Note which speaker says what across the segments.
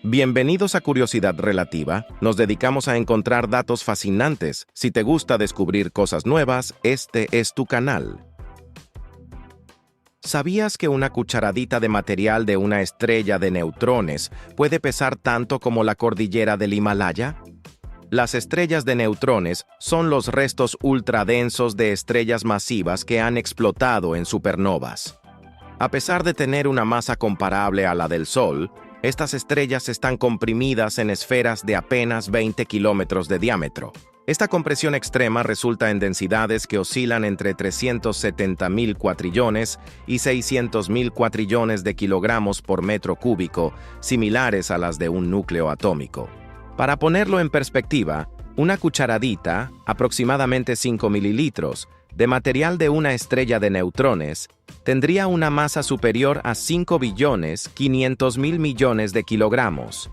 Speaker 1: Bienvenidos a Curiosidad Relativa. Nos dedicamos a encontrar datos fascinantes. Si te gusta descubrir cosas nuevas, este es tu canal. ¿Sabías que una cucharadita de material de una estrella de neutrones puede pesar tanto como la cordillera del Himalaya? Las estrellas de neutrones son los restos ultradensos de estrellas masivas que han explotado en supernovas. A pesar de tener una masa comparable a la del Sol, estas estrellas están comprimidas en esferas de apenas 20 kilómetros de diámetro. Esta compresión extrema resulta en densidades que oscilan entre 370.000 cuatrillones y 600.000 cuatrillones de kilogramos por metro cúbico, similares a las de un núcleo atómico. Para ponerlo en perspectiva, una cucharadita, aproximadamente 5 mililitros, de material de una estrella de neutrones, tendría una masa superior a 5.500.000 millones de kilogramos.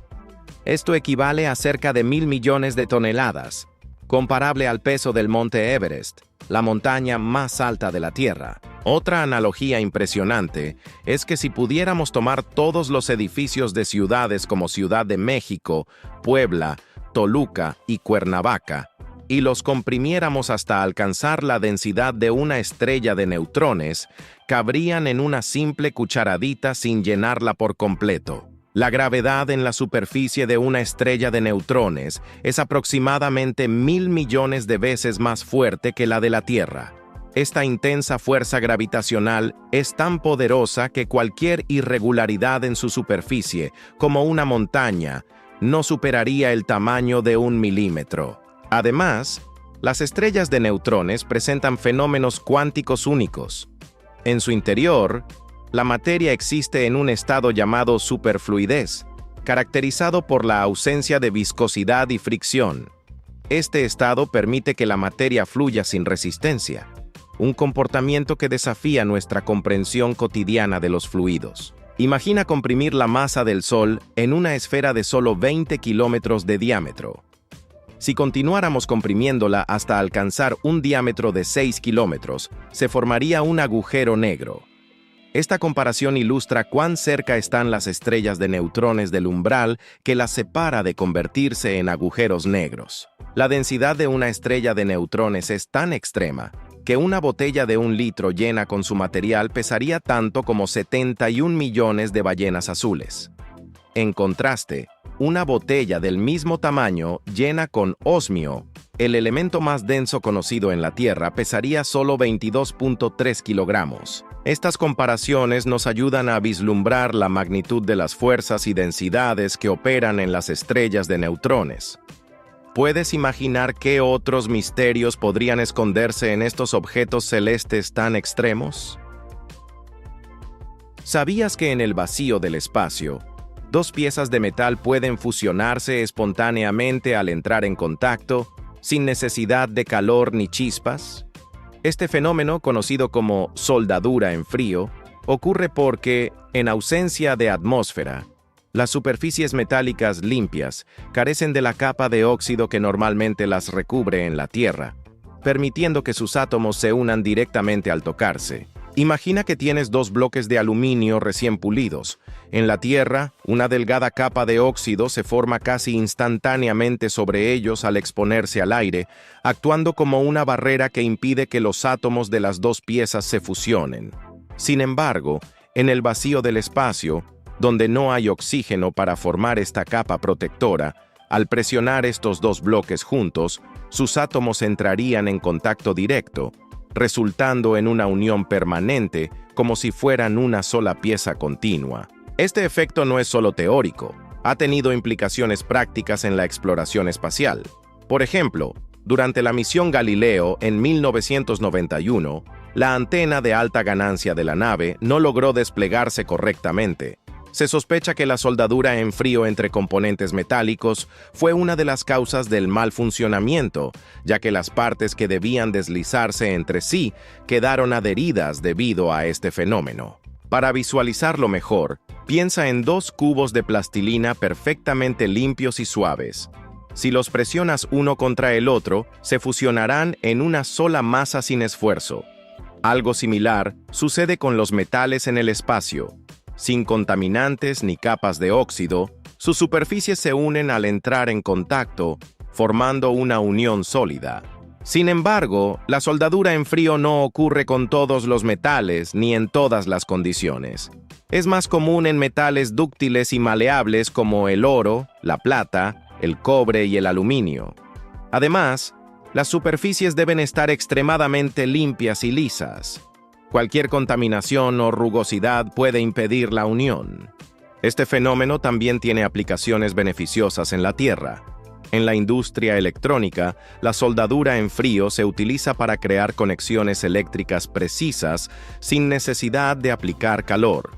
Speaker 1: Esto equivale a cerca de 1.000 millones de toneladas, comparable al peso del Monte Everest, la montaña más alta de la Tierra. Otra analogía impresionante es que si pudiéramos tomar todos los edificios de ciudades como Ciudad de México, Puebla, Toluca y Cuernavaca, y los comprimiéramos hasta alcanzar la densidad de una estrella de neutrones, cabrían en una simple cucharadita sin llenarla por completo. La gravedad en la superficie de una estrella de neutrones es aproximadamente 1.000 millones de veces más fuerte que la de la Tierra. Esta intensa fuerza gravitacional es tan poderosa que cualquier irregularidad en su superficie, como una montaña, no superaría el tamaño de 1 milímetro. Además, las estrellas de neutrones presentan fenómenos cuánticos únicos. En su interior, la materia existe en un estado llamado superfluidez, caracterizado por la ausencia de viscosidad y fricción. Este estado permite que la materia fluya sin resistencia, un comportamiento que desafía nuestra comprensión cotidiana de los fluidos. Imagina comprimir la masa del Sol en una esfera de solo 20 kilómetros de diámetro. Si continuáramos comprimiéndola hasta alcanzar un diámetro de 6 kilómetros, se formaría un agujero negro. Esta comparación ilustra cuán cerca están las estrellas de neutrones del umbral que las separa de convertirse en agujeros negros. La densidad de una estrella de neutrones es tan extrema que una botella de 1 litro llena con su material pesaría tanto como 71 millones de ballenas azules. En contraste, una botella del mismo tamaño llena con osmio, el elemento más denso conocido en la Tierra, pesaría solo 22.3 kilogramos. Estas comparaciones nos ayudan a vislumbrar la magnitud de las fuerzas y densidades que operan en las estrellas de neutrones. ¿Puedes imaginar qué otros misterios podrían esconderse en estos objetos celestes tan extremos? ¿Sabías que en el vacío del espacio, dos piezas de metal pueden fusionarse espontáneamente al entrar en contacto, sin necesidad de calor ni chispas? Este fenómeno, conocido como soldadura en frío, ocurre porque, en ausencia de atmósfera, las superficies metálicas limpias carecen de la capa de óxido que normalmente las recubre en la Tierra, permitiendo que sus átomos se unan directamente al tocarse. Imagina que tienes dos bloques de aluminio recién pulidos. En la Tierra, una delgada capa de óxido se forma casi instantáneamente sobre ellos al exponerse al aire, actuando como una barrera que impide que los átomos de las dos piezas se fusionen. Sin embargo, en el vacío del espacio, donde no hay oxígeno para formar esta capa protectora, al presionar estos dos bloques juntos, sus átomos entrarían en contacto directo, resultando en una unión permanente como si fueran una sola pieza continua. Este efecto no es solo teórico, ha tenido implicaciones prácticas en la exploración espacial. Por ejemplo, durante la misión Galileo en 1991, la antena de alta ganancia de la nave no logró desplegarse correctamente. Se sospecha que la soldadura en frío entre componentes metálicos fue una de las causas del mal funcionamiento, ya que las partes que debían deslizarse entre sí quedaron adheridas debido a este fenómeno. Para visualizarlo mejor, piensa en dos cubos de plastilina perfectamente limpios y suaves. Si los presionas uno contra el otro, se fusionarán en una sola masa sin esfuerzo. Algo similar sucede con los metales en el espacio. Sin contaminantes ni capas de óxido, Sus superficies se unen al entrar en contacto, formando una unión sólida. Sin embargo, la soldadura en frío no ocurre con todos los metales ni en todas las condiciones. Es más común en metales dúctiles y maleables como el oro, la plata, el cobre y el aluminio. Además, las superficies deben estar extremadamente limpias y lisas. Cualquier contaminación o rugosidad puede impedir la unión. Este fenómeno también tiene aplicaciones beneficiosas en la Tierra. En la industria electrónica, la soldadura en frío se utiliza para crear conexiones eléctricas precisas sin necesidad de aplicar calor,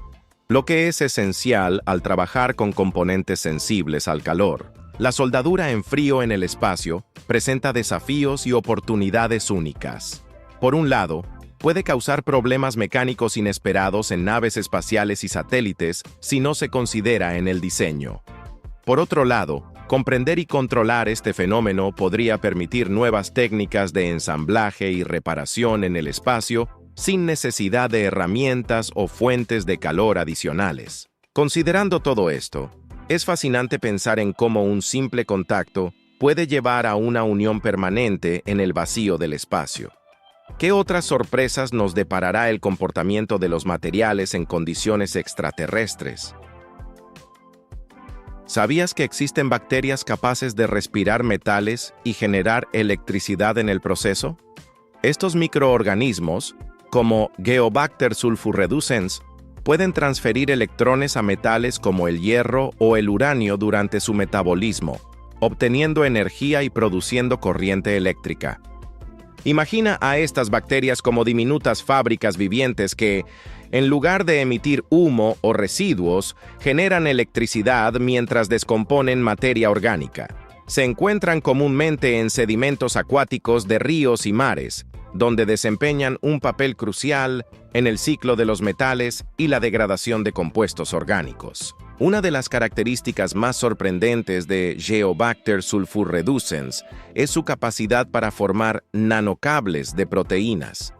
Speaker 1: lo que es esencial al trabajar con componentes sensibles al calor. La soldadura en frío en el espacio presenta desafíos y oportunidades únicas. Por un lado, puede causar problemas mecánicos inesperados en naves espaciales y satélites si no se considera en el diseño. Por otro lado, comprender y controlar este fenómeno podría permitir nuevas técnicas de ensamblaje y reparación en el espacio sin necesidad de herramientas o fuentes de calor adicionales. Considerando todo esto, es fascinante pensar en cómo un simple contacto puede llevar a una unión permanente en el vacío del espacio. ¿Qué otras sorpresas nos deparará el comportamiento de los materiales en condiciones extraterrestres? ¿Sabías que existen bacterias capaces de respirar metales y generar electricidad en el proceso? Estos microorganismos, como Geobacter sulfureducens, pueden transferir electrones a metales como el hierro o el uranio durante su metabolismo, obteniendo energía y produciendo corriente eléctrica. Imagina a estas bacterias como diminutas fábricas vivientes que, en lugar de emitir humo o residuos, generan electricidad mientras descomponen materia orgánica. Se encuentran comúnmente en sedimentos acuáticos de ríos y mares, donde desempeñan un papel crucial en el ciclo de los metales y la degradación de compuestos orgánicos. Una de las características más sorprendentes de Geobacter sulfureducens es su capacidad para formar nanocables de proteínas.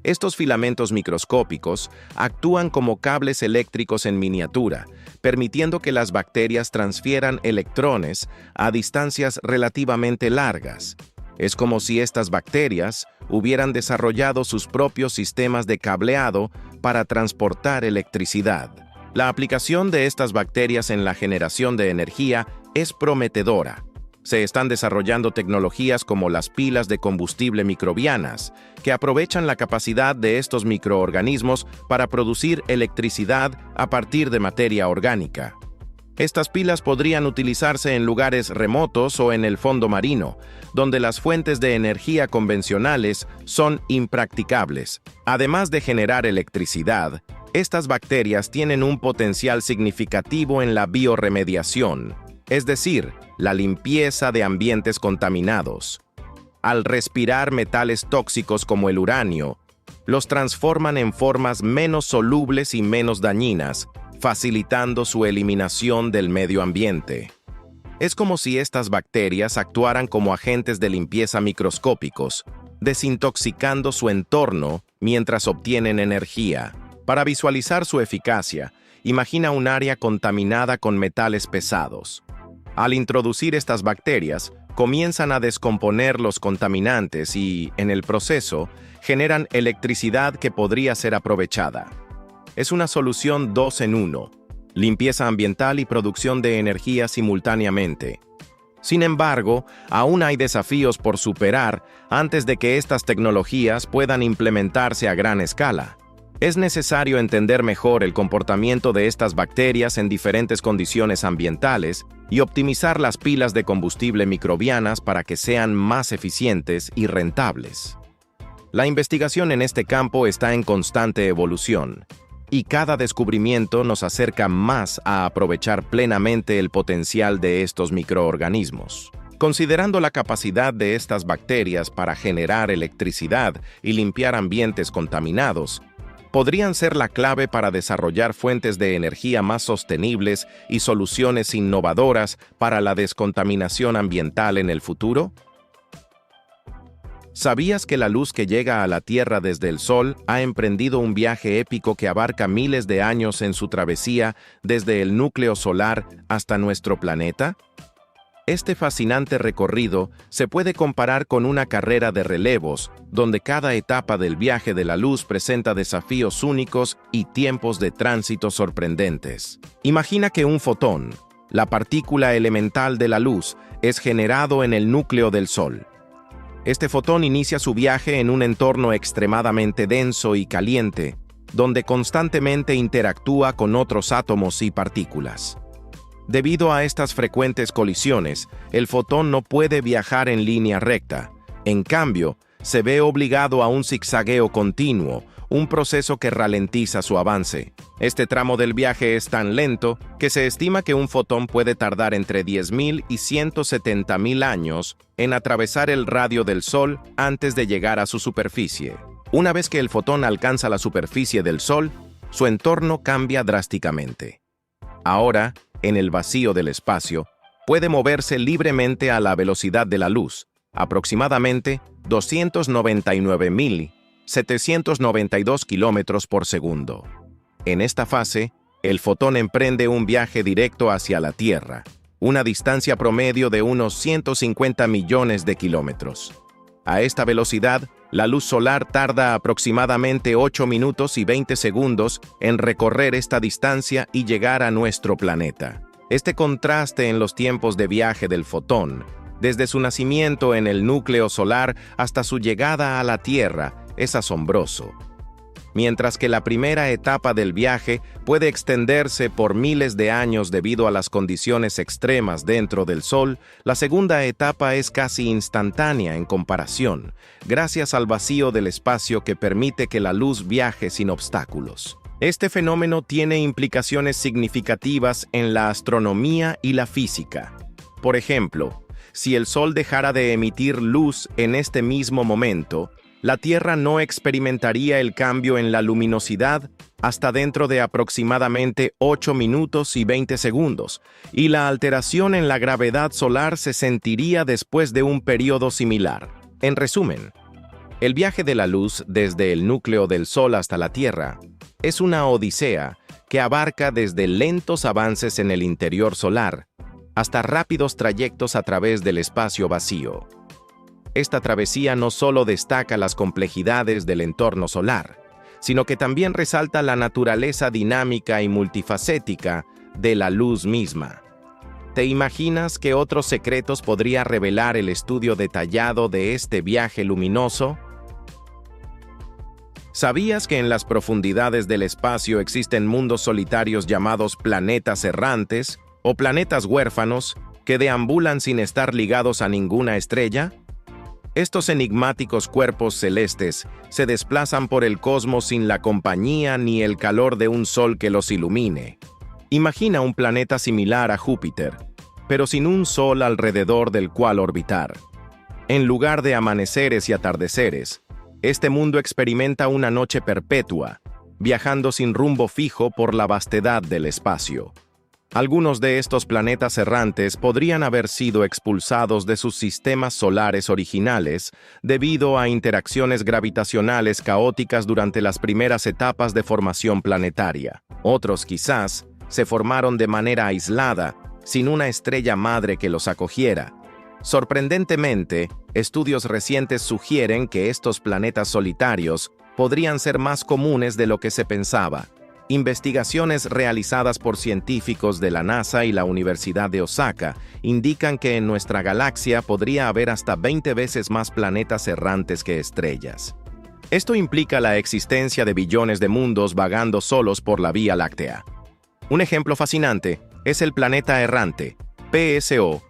Speaker 1: Estos filamentos microscópicos actúan como cables eléctricos en miniatura, permitiendo que las bacterias transfieran electrones a distancias relativamente largas. Es como si estas bacterias hubieran desarrollado sus propios sistemas de cableado para transportar electricidad. La aplicación de estas bacterias en la generación de energía es prometedora. Se están desarrollando tecnologías como las pilas de combustible microbianas, que aprovechan la capacidad de estos microorganismos para producir electricidad a partir de materia orgánica. Estas pilas podrían utilizarse en lugares remotos o en el fondo marino, donde las fuentes de energía convencionales son impracticables. Además de generar electricidad, estas bacterias tienen un potencial significativo en la bioremediación, es decir, la limpieza de ambientes contaminados. Al respirar metales tóxicos como el uranio, los transforman en formas menos solubles y menos dañinas, facilitando su eliminación del medio ambiente. Es como si estas bacterias actuaran como agentes de limpieza microscópicos, desintoxicando su entorno mientras obtienen energía. Para visualizar su eficacia, imagina un área contaminada con metales pesados. Al introducir estas bacterias, comienzan a descomponer los contaminantes y, en el proceso, generan electricidad que podría ser aprovechada. Es una solución 2 en 1, limpieza ambiental y producción de energía simultáneamente. Sin embargo, aún hay desafíos por superar antes de que estas tecnologías puedan implementarse a gran escala. Es necesario entender mejor el comportamiento de estas bacterias en diferentes condiciones ambientales y optimizar las pilas de combustible microbianas para que sean más eficientes y rentables. La investigación en este campo está en constante evolución, y cada descubrimiento nos acerca más a aprovechar plenamente el potencial de estos microorganismos. Considerando la capacidad de estas bacterias para generar electricidad y limpiar ambientes contaminados, podrían ser la clave para desarrollar fuentes de energía más sostenibles y soluciones innovadoras para la descontaminación ambiental en el futuro. ¿Sabías que la luz que llega a la Tierra desde el Sol ha emprendido un viaje épico que abarca miles de años en su travesía desde el núcleo solar hasta nuestro planeta? Este fascinante recorrido se puede comparar con una carrera de relevos, donde cada etapa del viaje de la luz presenta desafíos únicos y tiempos de tránsito sorprendentes. Imagina que un fotón, la partícula elemental de la luz, es generado en el núcleo del Sol. Este fotón inicia su viaje en un entorno extremadamente denso y caliente, donde constantemente interactúa con otros átomos y partículas. Debido a estas frecuentes colisiones, el fotón no puede viajar en línea recta. En cambio, se ve obligado a un zigzagueo continuo, un proceso que ralentiza su avance. Este tramo del viaje es tan lento que se estima que un fotón puede tardar entre 10.000 y 170.000 años en atravesar el radio del Sol antes de llegar a su superficie. Una vez que el fotón alcanza la superficie del Sol, su entorno cambia drásticamente. Ahora, en el vacío del espacio, puede moverse libremente a la velocidad de la luz, aproximadamente 299.792 kilómetros por segundo. En esta fase, el fotón emprende un viaje directo hacia la Tierra, una distancia promedio de unos 150 millones de kilómetros. A esta velocidad, la luz solar tarda aproximadamente 8 minutos y 20 segundos en recorrer esta distancia y llegar a nuestro planeta. Este contraste en los tiempos de viaje del fotón, desde su nacimiento en el núcleo solar hasta su llegada a la Tierra, es asombroso. Mientras que la primera etapa del viaje puede extenderse por miles de años debido a las condiciones extremas dentro del Sol, la segunda etapa es casi instantánea en comparación, gracias al vacío del espacio que permite que la luz viaje sin obstáculos. Este fenómeno tiene implicaciones significativas en la astronomía y la física. Por ejemplo, si el Sol dejara de emitir luz en este mismo momento, la Tierra no experimentaría el cambio en la luminosidad hasta dentro de aproximadamente 8 minutos y 20 segundos, y la alteración en la gravedad solar se sentiría después de un periodo similar. En resumen, el viaje de la luz desde el núcleo del Sol hasta la Tierra es una odisea que abarca desde lentos avances en el interior solar hasta rápidos trayectos a través del espacio vacío. Esta travesía no solo destaca las complejidades del entorno solar, sino que también resalta la naturaleza dinámica y multifacética de la luz misma. ¿Te imaginas qué otros secretos podría revelar el estudio detallado de este viaje luminoso? ¿Sabías que en las profundidades del espacio existen mundos solitarios llamados planetas errantes o planetas huérfanos que deambulan sin estar ligados a ninguna estrella? Estos enigmáticos cuerpos celestes se desplazan por el cosmos sin la compañía ni el calor de un sol que los ilumine. Imagina un planeta similar a Júpiter, pero sin un sol alrededor del cual orbitar. En lugar de amaneceres y atardeceres, este mundo experimenta una noche perpetua, viajando sin rumbo fijo por la vastedad del espacio. Algunos de estos planetas errantes podrían haber sido expulsados de sus sistemas solares originales debido a interacciones gravitacionales caóticas durante las primeras etapas de formación planetaria. Otros, quizás, se formaron de manera aislada, sin una estrella madre que los acogiera. Sorprendentemente, estudios recientes sugieren que estos planetas solitarios podrían ser más comunes de lo que se pensaba. Investigaciones realizadas por científicos de la NASA y la Universidad de Osaka indican que en nuestra galaxia podría haber hasta 20 veces más planetas errantes que estrellas. Esto implica la existencia de billones de mundos vagando solos por la Vía Láctea. Un ejemplo fascinante es el planeta errante, PSO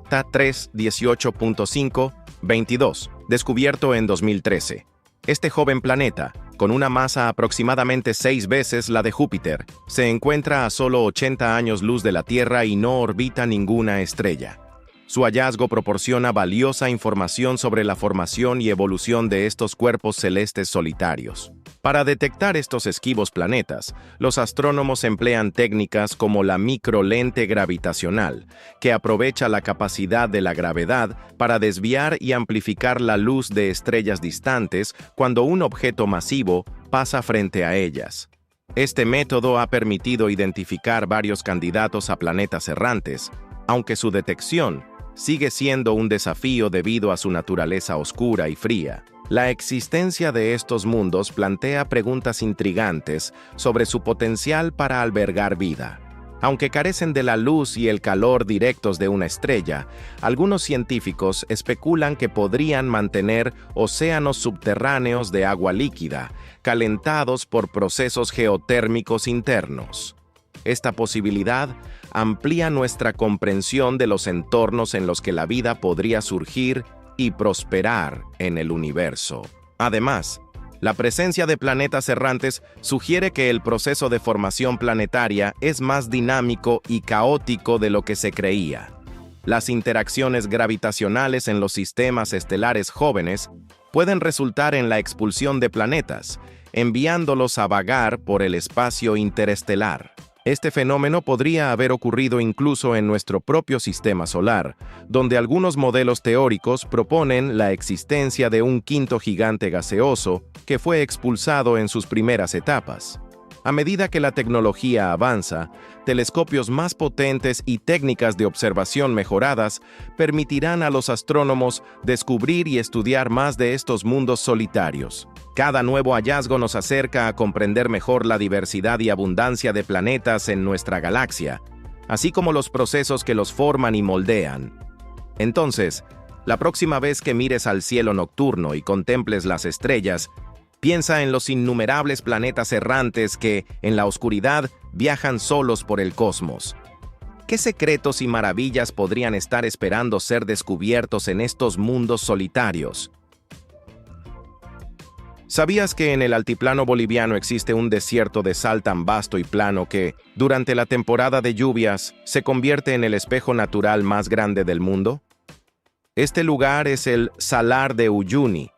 Speaker 1: Ta318.522, descubierto en 2013. Este joven planeta, con una masa aproximadamente 6 veces la de Júpiter, se encuentra a solo 80 años luz de la Tierra y no orbita ninguna estrella. Su hallazgo proporciona valiosa información sobre la formación y evolución de estos cuerpos celestes solitarios. Para detectar estos esquivos planetas, los astrónomos emplean técnicas como la microlente gravitacional, que aprovecha la capacidad de la gravedad para desviar y amplificar la luz de estrellas distantes cuando un objeto masivo pasa frente a ellas. Este método ha permitido identificar varios candidatos a planetas errantes, aunque su detección sigue siendo un desafío debido a su naturaleza oscura y fría. La existencia de estos mundos plantea preguntas intrigantes sobre su potencial para albergar vida. Aunque carecen de la luz y el calor directos de una estrella, algunos científicos especulan que podrían mantener océanos subterráneos de agua líquida, calentados por procesos geotérmicos internos. Esta posibilidad amplía nuestra comprensión de los entornos en los que la vida podría surgir y prosperar en el universo. Además, la presencia de planetas errantes sugiere que el proceso de formación planetaria es más dinámico y caótico de lo que se creía. Las interacciones gravitacionales en los sistemas estelares jóvenes pueden resultar en la expulsión de planetas, enviándolos a vagar por el espacio interestelar. Este fenómeno podría haber ocurrido incluso en nuestro propio sistema solar, donde algunos modelos teóricos proponen la existencia de un quinto gigante gaseoso que fue expulsado en sus primeras etapas. A medida que la tecnología avanza, telescopios más potentes y técnicas de observación mejoradas permitirán a los astrónomos descubrir y estudiar más de estos mundos solitarios. Cada nuevo hallazgo nos acerca a comprender mejor la diversidad y abundancia de planetas en nuestra galaxia, así como los procesos que los forman y moldean. Entonces, la próxima vez que mires al cielo nocturno y contemples las estrellas, piensa en los innumerables planetas errantes que, en la oscuridad, viajan solos por el cosmos. ¿Qué secretos y maravillas podrían estar esperando ser descubiertos en estos mundos solitarios? ¿Sabías que en el altiplano boliviano existe un desierto de sal tan vasto y plano que, durante la temporada de lluvias, se convierte en el espejo natural más grande del mundo? Este lugar es el Salar de Uyuni,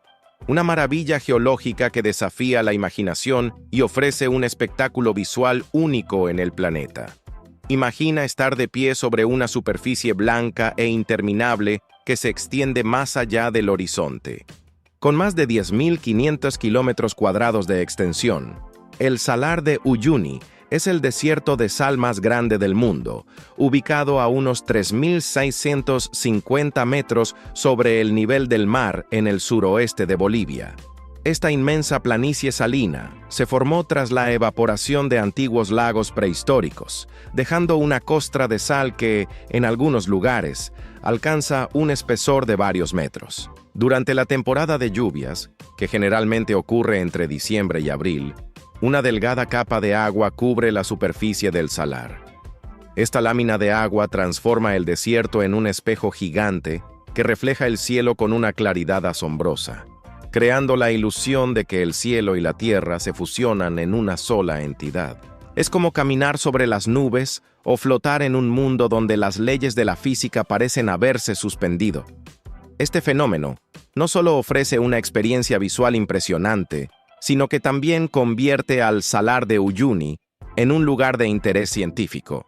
Speaker 1: una maravilla geológica que desafía la imaginación y ofrece un espectáculo visual único en el planeta. Imagina estar de pie sobre una superficie blanca e interminable que se extiende más allá del horizonte. Con más de 10.500 kilómetros cuadrados de extensión, el Salar de Uyuni es el desierto de sal más grande del mundo, ubicado a unos 3.650 metros sobre el nivel del mar en el suroeste de Bolivia. Esta inmensa planicie salina se formó tras la evaporación de antiguos lagos prehistóricos, dejando una costra de sal que, en algunos lugares, alcanza un espesor de varios metros. Durante la temporada de lluvias, que generalmente ocurre entre diciembre y abril, una delgada capa de agua cubre la superficie del salar. Esta lámina de agua transforma el desierto en un espejo gigante que refleja el cielo con una claridad asombrosa, creando la ilusión de que el cielo y la tierra se fusionan en una sola entidad. Es como caminar sobre las nubes o flotar en un mundo donde las leyes de la física parecen haberse suspendido. Este fenómeno no solo ofrece una experiencia visual impresionante, sino que también convierte al Salar de Uyuni en un lugar de interés científico.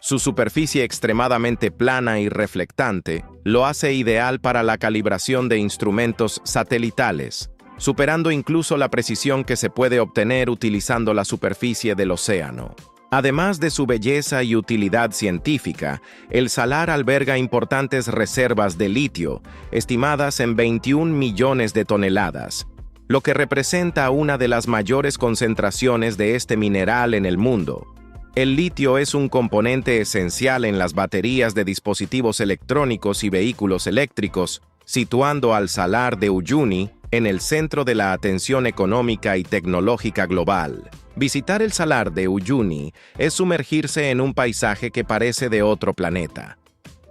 Speaker 1: Su superficie extremadamente plana y reflectante lo hace ideal para la calibración de instrumentos satelitales, superando incluso la precisión que se puede obtener utilizando la superficie del océano. Además de su belleza y utilidad científica, el salar alberga importantes reservas de litio, estimadas en 21 millones de toneladas, lo que representa una de las mayores concentraciones de este mineral en el mundo. El litio es un componente esencial en las baterías de dispositivos electrónicos y vehículos eléctricos, situando al Salar de Uyuni en el centro de la atención económica y tecnológica global. Visitar el Salar de Uyuni es sumergirse en un paisaje que parece de otro planeta.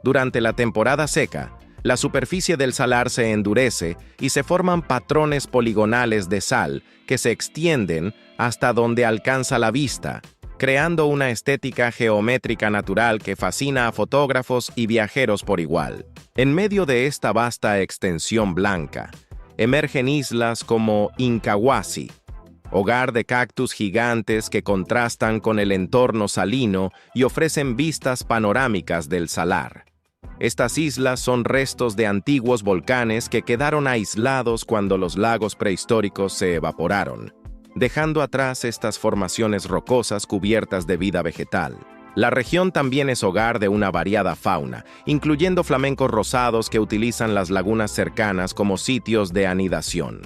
Speaker 1: Durante la temporada seca, la superficie del salar se endurece y se forman patrones poligonales de sal que se extienden hasta donde alcanza la vista, creando una estética geométrica natural que fascina a fotógrafos y viajeros por igual. En medio de esta vasta extensión blanca, emergen islas como Incahuasi, hogar de cactus gigantes que contrastan con el entorno salino y ofrecen vistas panorámicas del salar. Estas islas son restos de antiguos volcanes que quedaron aislados cuando los lagos prehistóricos se evaporaron, dejando atrás estas formaciones rocosas cubiertas de vida vegetal. La región también es hogar de una variada fauna, incluyendo flamencos rosados que utilizan las lagunas cercanas como sitios de anidación.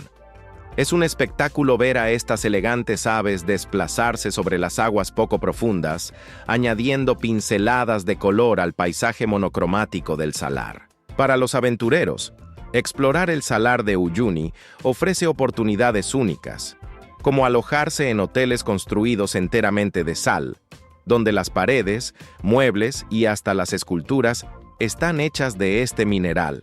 Speaker 1: Es un espectáculo ver a estas elegantes aves desplazarse sobre las aguas poco profundas, añadiendo pinceladas de color al paisaje monocromático del salar. Para los aventureros, explorar el salar de Uyuni ofrece oportunidades únicas, como alojarse en hoteles construidos enteramente de sal, donde las paredes, muebles y hasta las esculturas están hechas de este mineral.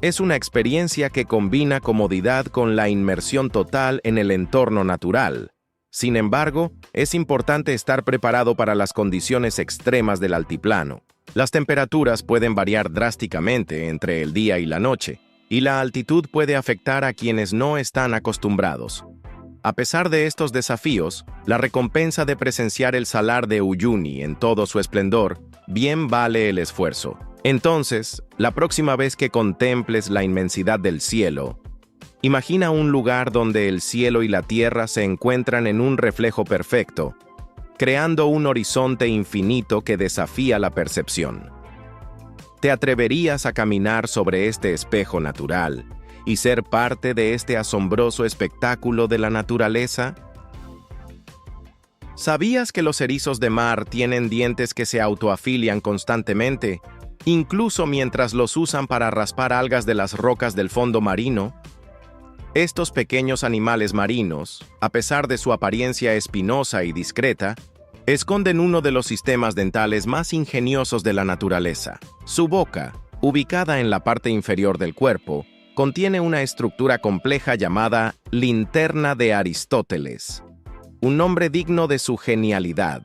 Speaker 1: Es una experiencia que combina comodidad con la inmersión total en el entorno natural. Sin embargo, es importante estar preparado para las condiciones extremas del altiplano. Las temperaturas pueden variar drásticamente entre el día y la noche, y la altitud puede afectar a quienes no están acostumbrados. A pesar de estos desafíos, la recompensa de presenciar el salar de Uyuni en todo su esplendor bien vale el esfuerzo. Entonces, la próxima vez que contemples la inmensidad del cielo, imagina un lugar donde el cielo y la tierra se encuentran en un reflejo perfecto, creando un horizonte infinito que desafía la percepción. ¿Te atreverías a caminar sobre este espejo natural y ser parte de este asombroso espectáculo de la naturaleza? ¿Sabías que los erizos de mar tienen dientes que se autoafilian constantemente, incluso mientras los usan para raspar algas de las rocas del fondo marino? Estos pequeños animales marinos, a pesar de su apariencia espinosa y discreta, esconden uno de los sistemas dentales más ingeniosos de la naturaleza. Su boca, ubicada en la parte inferior del cuerpo, contiene una estructura compleja llamada linterna de Aristóteles, un nombre digno de su genialidad.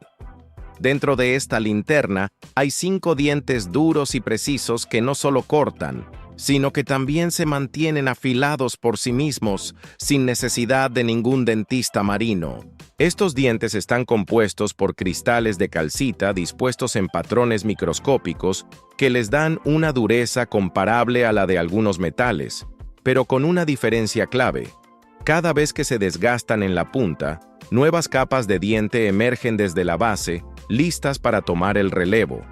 Speaker 1: Dentro de esta linterna hay 5 dientes duros y precisos que no solo cortan, sino que también se mantienen afilados por sí mismos, sin necesidad de ningún dentista marino. Estos dientes están compuestos por cristales de calcita dispuestos en patrones microscópicos que les dan una dureza comparable a la de algunos metales, pero con una diferencia clave. Cada vez que se desgastan en la punta, nuevas capas de diente emergen desde la base, listas para tomar el relevo.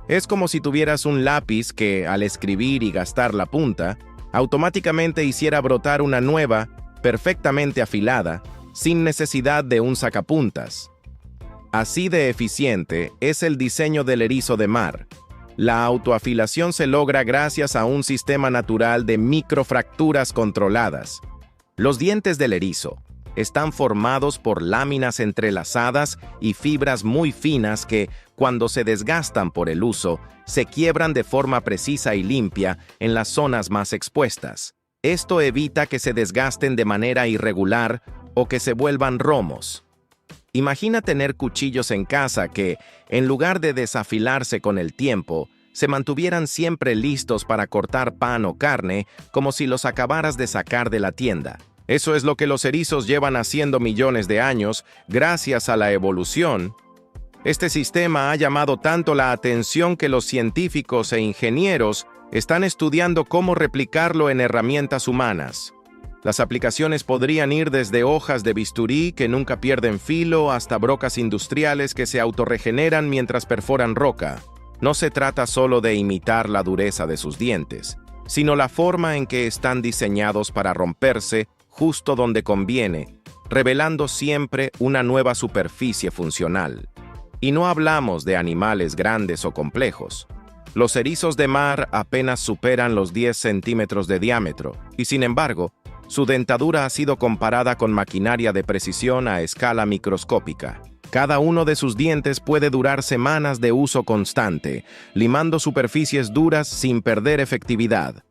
Speaker 1: Es como si tuvieras un lápiz que, al escribir y gastar la punta, automáticamente hiciera brotar una nueva, perfectamente afilada, sin necesidad de un sacapuntas. Así de eficiente es el diseño del erizo de mar. La autoafilación se logra gracias a un sistema natural de microfracturas controladas. Los dientes del erizo están formados por láminas entrelazadas y fibras muy finas que, cuando se desgastan por el uso, se quiebran de forma precisa y limpia en las zonas más expuestas. Esto evita que se desgasten de manera irregular o que se vuelvan romos. Imagina tener cuchillos en casa que, en lugar de desafilarse con el tiempo, se mantuvieran siempre listos para cortar pan o carne como si los acabaras de sacar de la tienda. Eso es lo que los erizos llevan haciendo millones de años, gracias a la evolución. Este sistema ha llamado tanto la atención que los científicos e ingenieros están estudiando cómo replicarlo en herramientas humanas. Las aplicaciones podrían ir desde hojas de bisturí que nunca pierden filo hasta brocas industriales que se autorregeneran mientras perforan roca. No se trata solo de imitar la dureza de sus dientes, sino la forma en que están diseñados para romperse justo donde conviene, revelando siempre una nueva superficie funcional. Y no hablamos de animales grandes o complejos. Los erizos de mar apenas superan los 10 centímetros de diámetro, y sin embargo, su dentadura ha sido comparada con maquinaria de precisión a escala microscópica. Cada uno de sus dientes puede durar semanas de uso constante, limando superficies duras sin perder efectividad.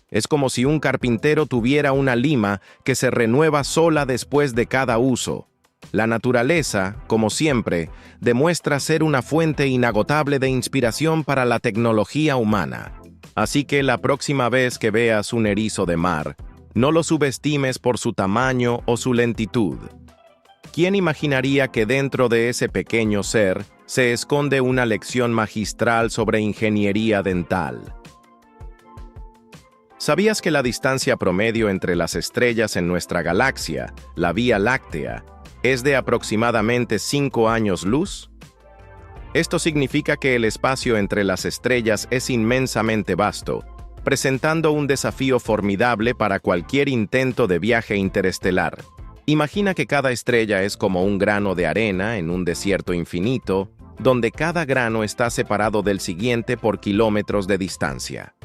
Speaker 1: Es como si un carpintero tuviera una lima que se renueva sola después de cada uso. La naturaleza, como siempre, demuestra ser una fuente inagotable de inspiración para la tecnología humana. Así que la próxima vez que veas un erizo de mar, no lo subestimes por su tamaño o su lentitud. ¿Quién imaginaría que dentro de ese pequeño ser se esconde una lección magistral sobre ingeniería dental? ¿Sabías que la distancia promedio entre las estrellas en nuestra galaxia, la Vía Láctea, es de aproximadamente 5 años luz? Esto significa que el espacio entre las estrellas es inmensamente vasto, presentando un desafío formidable para cualquier intento de viaje interestelar. Imagina que cada estrella es como un grano de arena en un desierto infinito, donde cada grano está separado del siguiente por kilómetros de distancia.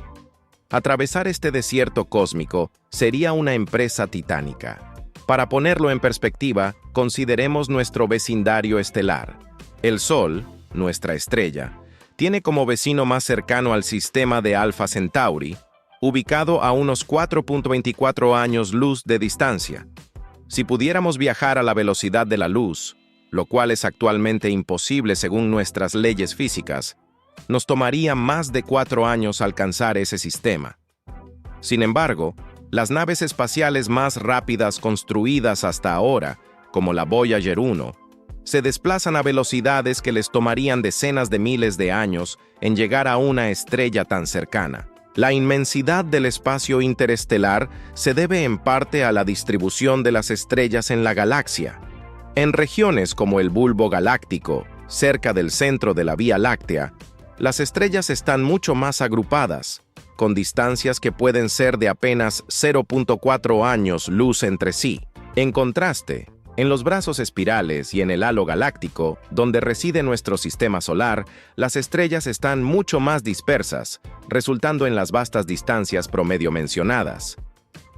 Speaker 1: Atravesar este desierto cósmico sería una empresa titánica. Para ponerlo en perspectiva, consideremos nuestro vecindario estelar. El Sol, nuestra estrella, tiene como vecino más cercano al sistema de Alpha Centauri, ubicado a unos 4.24 años luz de distancia. Si pudiéramos viajar a la velocidad de la luz, lo cual es actualmente imposible según nuestras leyes físicas, nos tomaría más de 4 años alcanzar ese sistema. Sin embargo, las naves espaciales más rápidas construidas hasta ahora, como la Voyager 1, se desplazan a velocidades que les tomarían decenas de miles de años en llegar a una estrella tan cercana. La inmensidad del espacio interestelar se debe en parte a la distribución de las estrellas en la galaxia. En regiones como el bulbo galáctico, cerca del centro de la Vía Láctea, las estrellas están mucho más agrupadas, con distancias que pueden ser de apenas 0.4 años luz entre sí. En contraste, en los brazos espirales y en el halo galáctico, donde reside nuestro sistema solar, las estrellas están mucho más dispersas, resultando en las vastas distancias promedio mencionadas.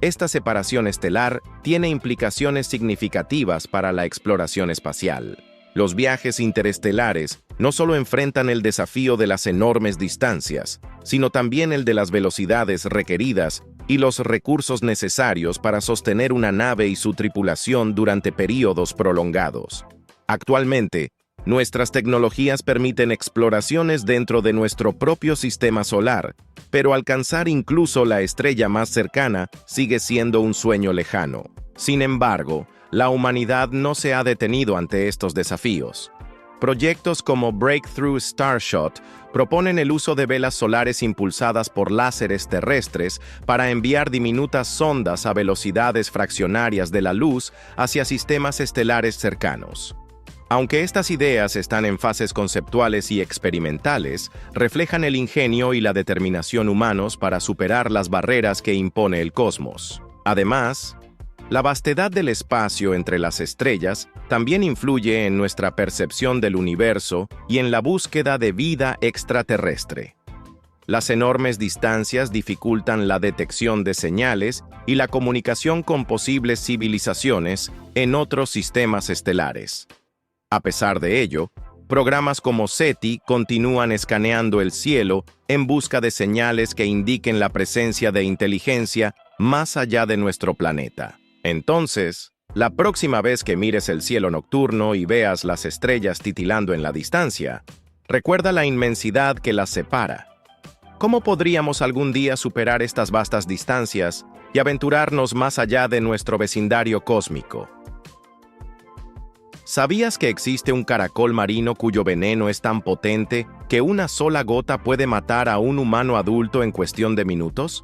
Speaker 1: Esta separación estelar tiene implicaciones significativas para la exploración espacial. Los viajes interestelares no solo enfrentan el desafío de las enormes distancias, sino también el de las velocidades requeridas y los recursos necesarios para sostener una nave y su tripulación durante períodos prolongados. Actualmente, nuestras tecnologías permiten exploraciones dentro de nuestro propio sistema solar, pero alcanzar incluso la estrella más cercana sigue siendo un sueño lejano. Sin embargo, la humanidad no se ha detenido ante estos desafíos. Proyectos como Breakthrough Starshot proponen el uso de velas solares impulsadas por láseres terrestres para enviar diminutas sondas a velocidades fraccionarias de la luz hacia sistemas estelares cercanos. Aunque estas ideas están en fases conceptuales y experimentales, reflejan el ingenio y la determinación humanos para superar las barreras que impone el cosmos. Además, la vastedad del espacio entre las estrellas también influye en nuestra percepción del universo y en la búsqueda de vida extraterrestre. Las enormes distancias dificultan la detección de señales y la comunicación con posibles civilizaciones en otros sistemas estelares. A pesar de ello, programas como SETI continúan escaneando el cielo en busca de señales que indiquen la presencia de inteligencia más allá de nuestro planeta. Entonces, la próxima vez que mires el cielo nocturno y veas las estrellas titilando en la distancia, recuerda la inmensidad que las separa. ¿Cómo podríamos algún día superar estas vastas distancias y aventurarnos más allá de nuestro vecindario cósmico? ¿Sabías que existe un caracol marino cuyo veneno es tan potente que una sola gota puede matar a un humano adulto en cuestión de minutos?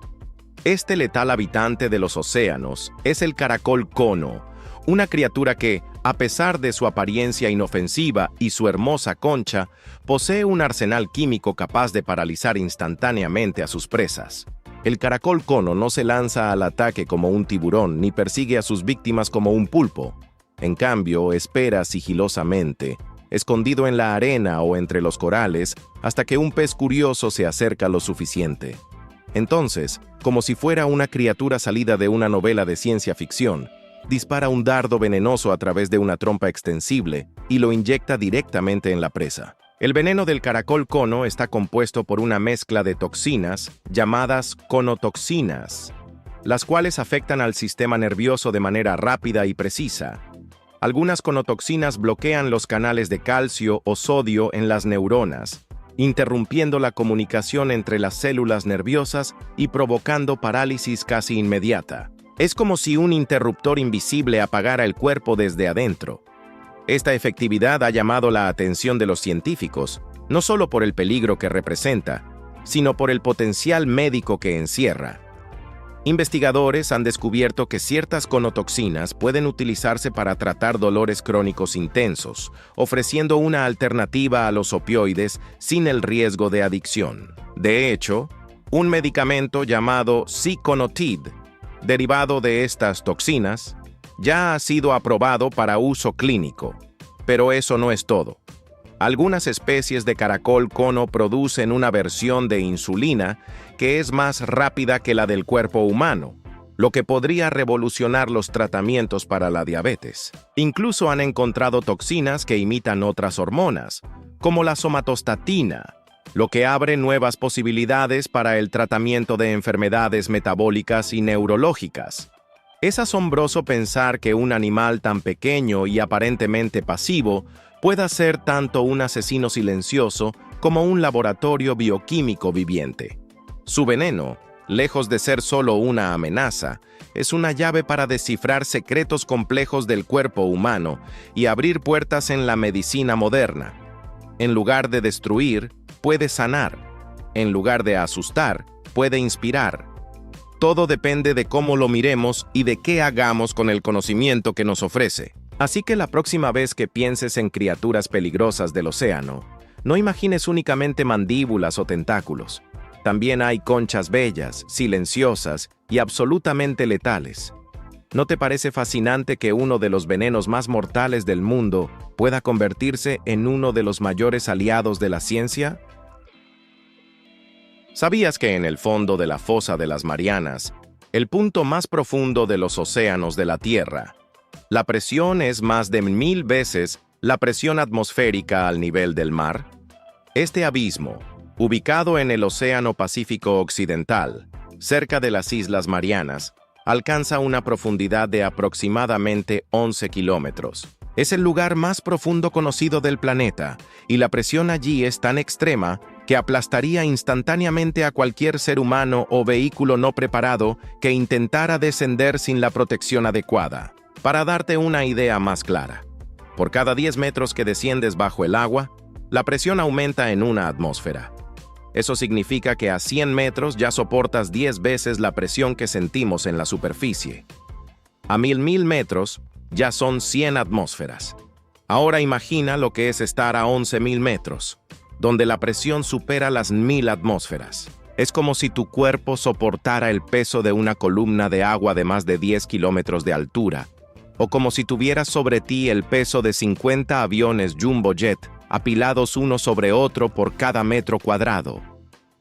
Speaker 1: Este letal habitante de los océanos es el caracol cono, una criatura que, a pesar de su apariencia inofensiva y su hermosa concha, posee un arsenal químico capaz de paralizar instantáneamente a sus presas. El caracol cono no se lanza al ataque como un tiburón ni persigue a sus víctimas como un pulpo. En cambio, espera sigilosamente, escondido en la arena o entre los corales, hasta que un pez curioso se acerca lo suficiente. Entonces, como si fuera una criatura salida de una novela de ciencia ficción, dispara un dardo venenoso a través de una trompa extensible y lo inyecta directamente en la presa. El veneno del caracol cono está compuesto por una mezcla de toxinas llamadas conotoxinas, las cuales afectan al sistema nervioso de manera rápida y precisa. Algunas conotoxinas bloquean los canales de calcio o sodio en las neuronas, interrumpiendo la comunicación entre las células nerviosas y provocando parálisis casi inmediata. Es como si un interruptor invisible apagara el cuerpo desde adentro. Esta efectividad ha llamado la atención de los científicos, no solo por el peligro que representa, sino por el potencial médico que encierra. Investigadores han descubierto que ciertas conotoxinas pueden utilizarse para tratar dolores crónicos intensos, ofreciendo una alternativa a los opioides sin el riesgo de adicción. De hecho, un medicamento llamado Ziconotid, derivado de estas toxinas, ya ha sido aprobado para uso clínico. Pero eso no es todo. Algunas especies de caracol cono producen una versión de insulina que es más rápida que la del cuerpo humano, lo que podría revolucionar los tratamientos para la diabetes. Incluso han encontrado toxinas que imitan otras hormonas, como la somatostatina, lo que abre nuevas posibilidades para el tratamiento de enfermedades metabólicas y neurológicas. Es asombroso pensar que un animal tan pequeño y aparentemente pasivo pueda ser tanto un asesino silencioso como un laboratorio bioquímico viviente. Su veneno, lejos de ser solo una amenaza, es una llave para descifrar secretos complejos del cuerpo humano y abrir puertas en la medicina moderna. En lugar de destruir, puede sanar. En lugar de asustar, puede inspirar. Todo depende de cómo lo miremos y de qué hagamos con el conocimiento que nos ofrece. Así que la próxima vez que pienses en criaturas peligrosas del océano, no imagines únicamente mandíbulas o tentáculos. También hay conchas bellas, silenciosas y absolutamente letales. ¿No te parece fascinante que uno de los venenos más mortales del mundo pueda convertirse en uno de los mayores aliados de la ciencia? ¿Sabías que en el fondo de la fosa de las Marianas, el punto más profundo de los océanos de la Tierra, la presión es más de 1000 veces la presión atmosférica al nivel del mar? Este abismo, ubicado en el Océano Pacífico Occidental, cerca de las Islas Marianas, alcanza una profundidad de aproximadamente 11 kilómetros. Es el lugar más profundo conocido del planeta, y la presión allí es tan extrema que aplastaría instantáneamente a cualquier ser humano o vehículo no preparado que intentara descender sin la protección adecuada. Para darte una idea más clara, por cada 10 metros que desciendes bajo el agua, la presión aumenta en una atmósfera. Eso significa que a 100 metros ya soportas 10 veces la presión que sentimos en la superficie. A 1000 metros ya son 100 atmósferas. Ahora imagina lo que es estar a 11.000 metros, donde la presión supera las 1000 atmósferas. Es como si tu cuerpo soportara el peso de una columna de agua de más de 10 kilómetros de altura, o como si tuvieras sobre ti el peso de 50 aviones Jumbo Jet apilados uno sobre otro por cada metro cuadrado.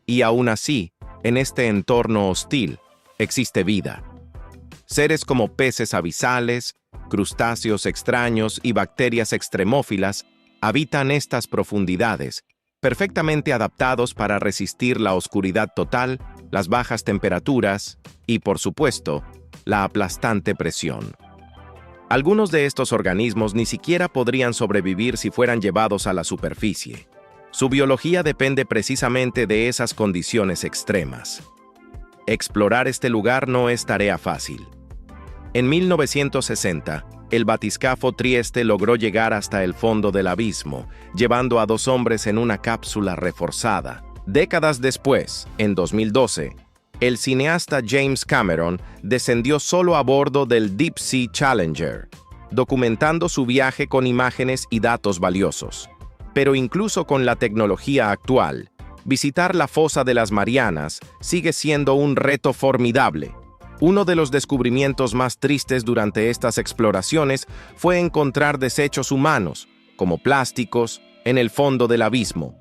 Speaker 1: Y aún así, en este entorno hostil, existe vida. Seres como peces abisales, crustáceos extraños y bacterias extremófilas habitan estas profundidades, perfectamente adaptados para resistir la oscuridad total, las bajas temperaturas y, por supuesto, la aplastante presión. Algunos de estos organismos ni siquiera podrían sobrevivir si fueran llevados a la superficie. Su biología depende precisamente de esas condiciones extremas. Explorar este lugar no es tarea fácil. En 1960, el batiscafo Trieste logró llegar hasta el fondo del abismo, llevando a 2 hombres en una cápsula reforzada. Décadas después, en 2012, el cineasta James Cameron descendió solo a bordo del Deep Sea Challenger, documentando su viaje con imágenes y datos valiosos. Pero incluso con la tecnología actual, visitar la fosa de las Marianas sigue siendo un reto formidable. Uno de los descubrimientos más tristes durante estas exploraciones fue encontrar desechos humanos, como plásticos, en el fondo del abismo.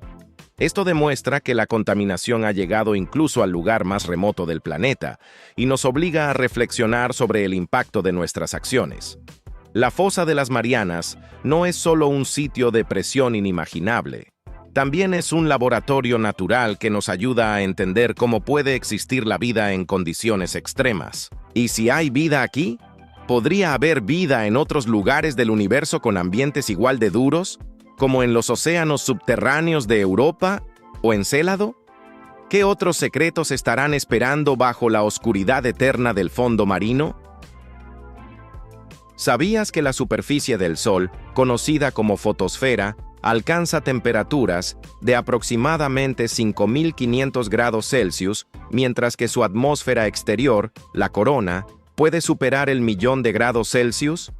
Speaker 1: Esto demuestra que la contaminación ha llegado incluso al lugar más remoto del planeta y nos obliga a reflexionar sobre el impacto de nuestras acciones. La fosa de las Marianas no es solo un sitio de presión inimaginable. También es un laboratorio natural que nos ayuda a entender cómo puede existir la vida en condiciones extremas. ¿Y si hay vida aquí? ¿podría haber vida en otros lugares del universo con ambientes igual de duros, como en los océanos subterráneos de Europa o Encélado? ¿Qué otros secretos estarán esperando bajo la oscuridad eterna del fondo marino? ¿Sabías que la superficie del Sol, conocida como fotosfera, alcanza temperaturas de aproximadamente 5.500 grados Celsius, mientras que su atmósfera exterior, la corona, puede superar el 1.000.000 de grados Celsius?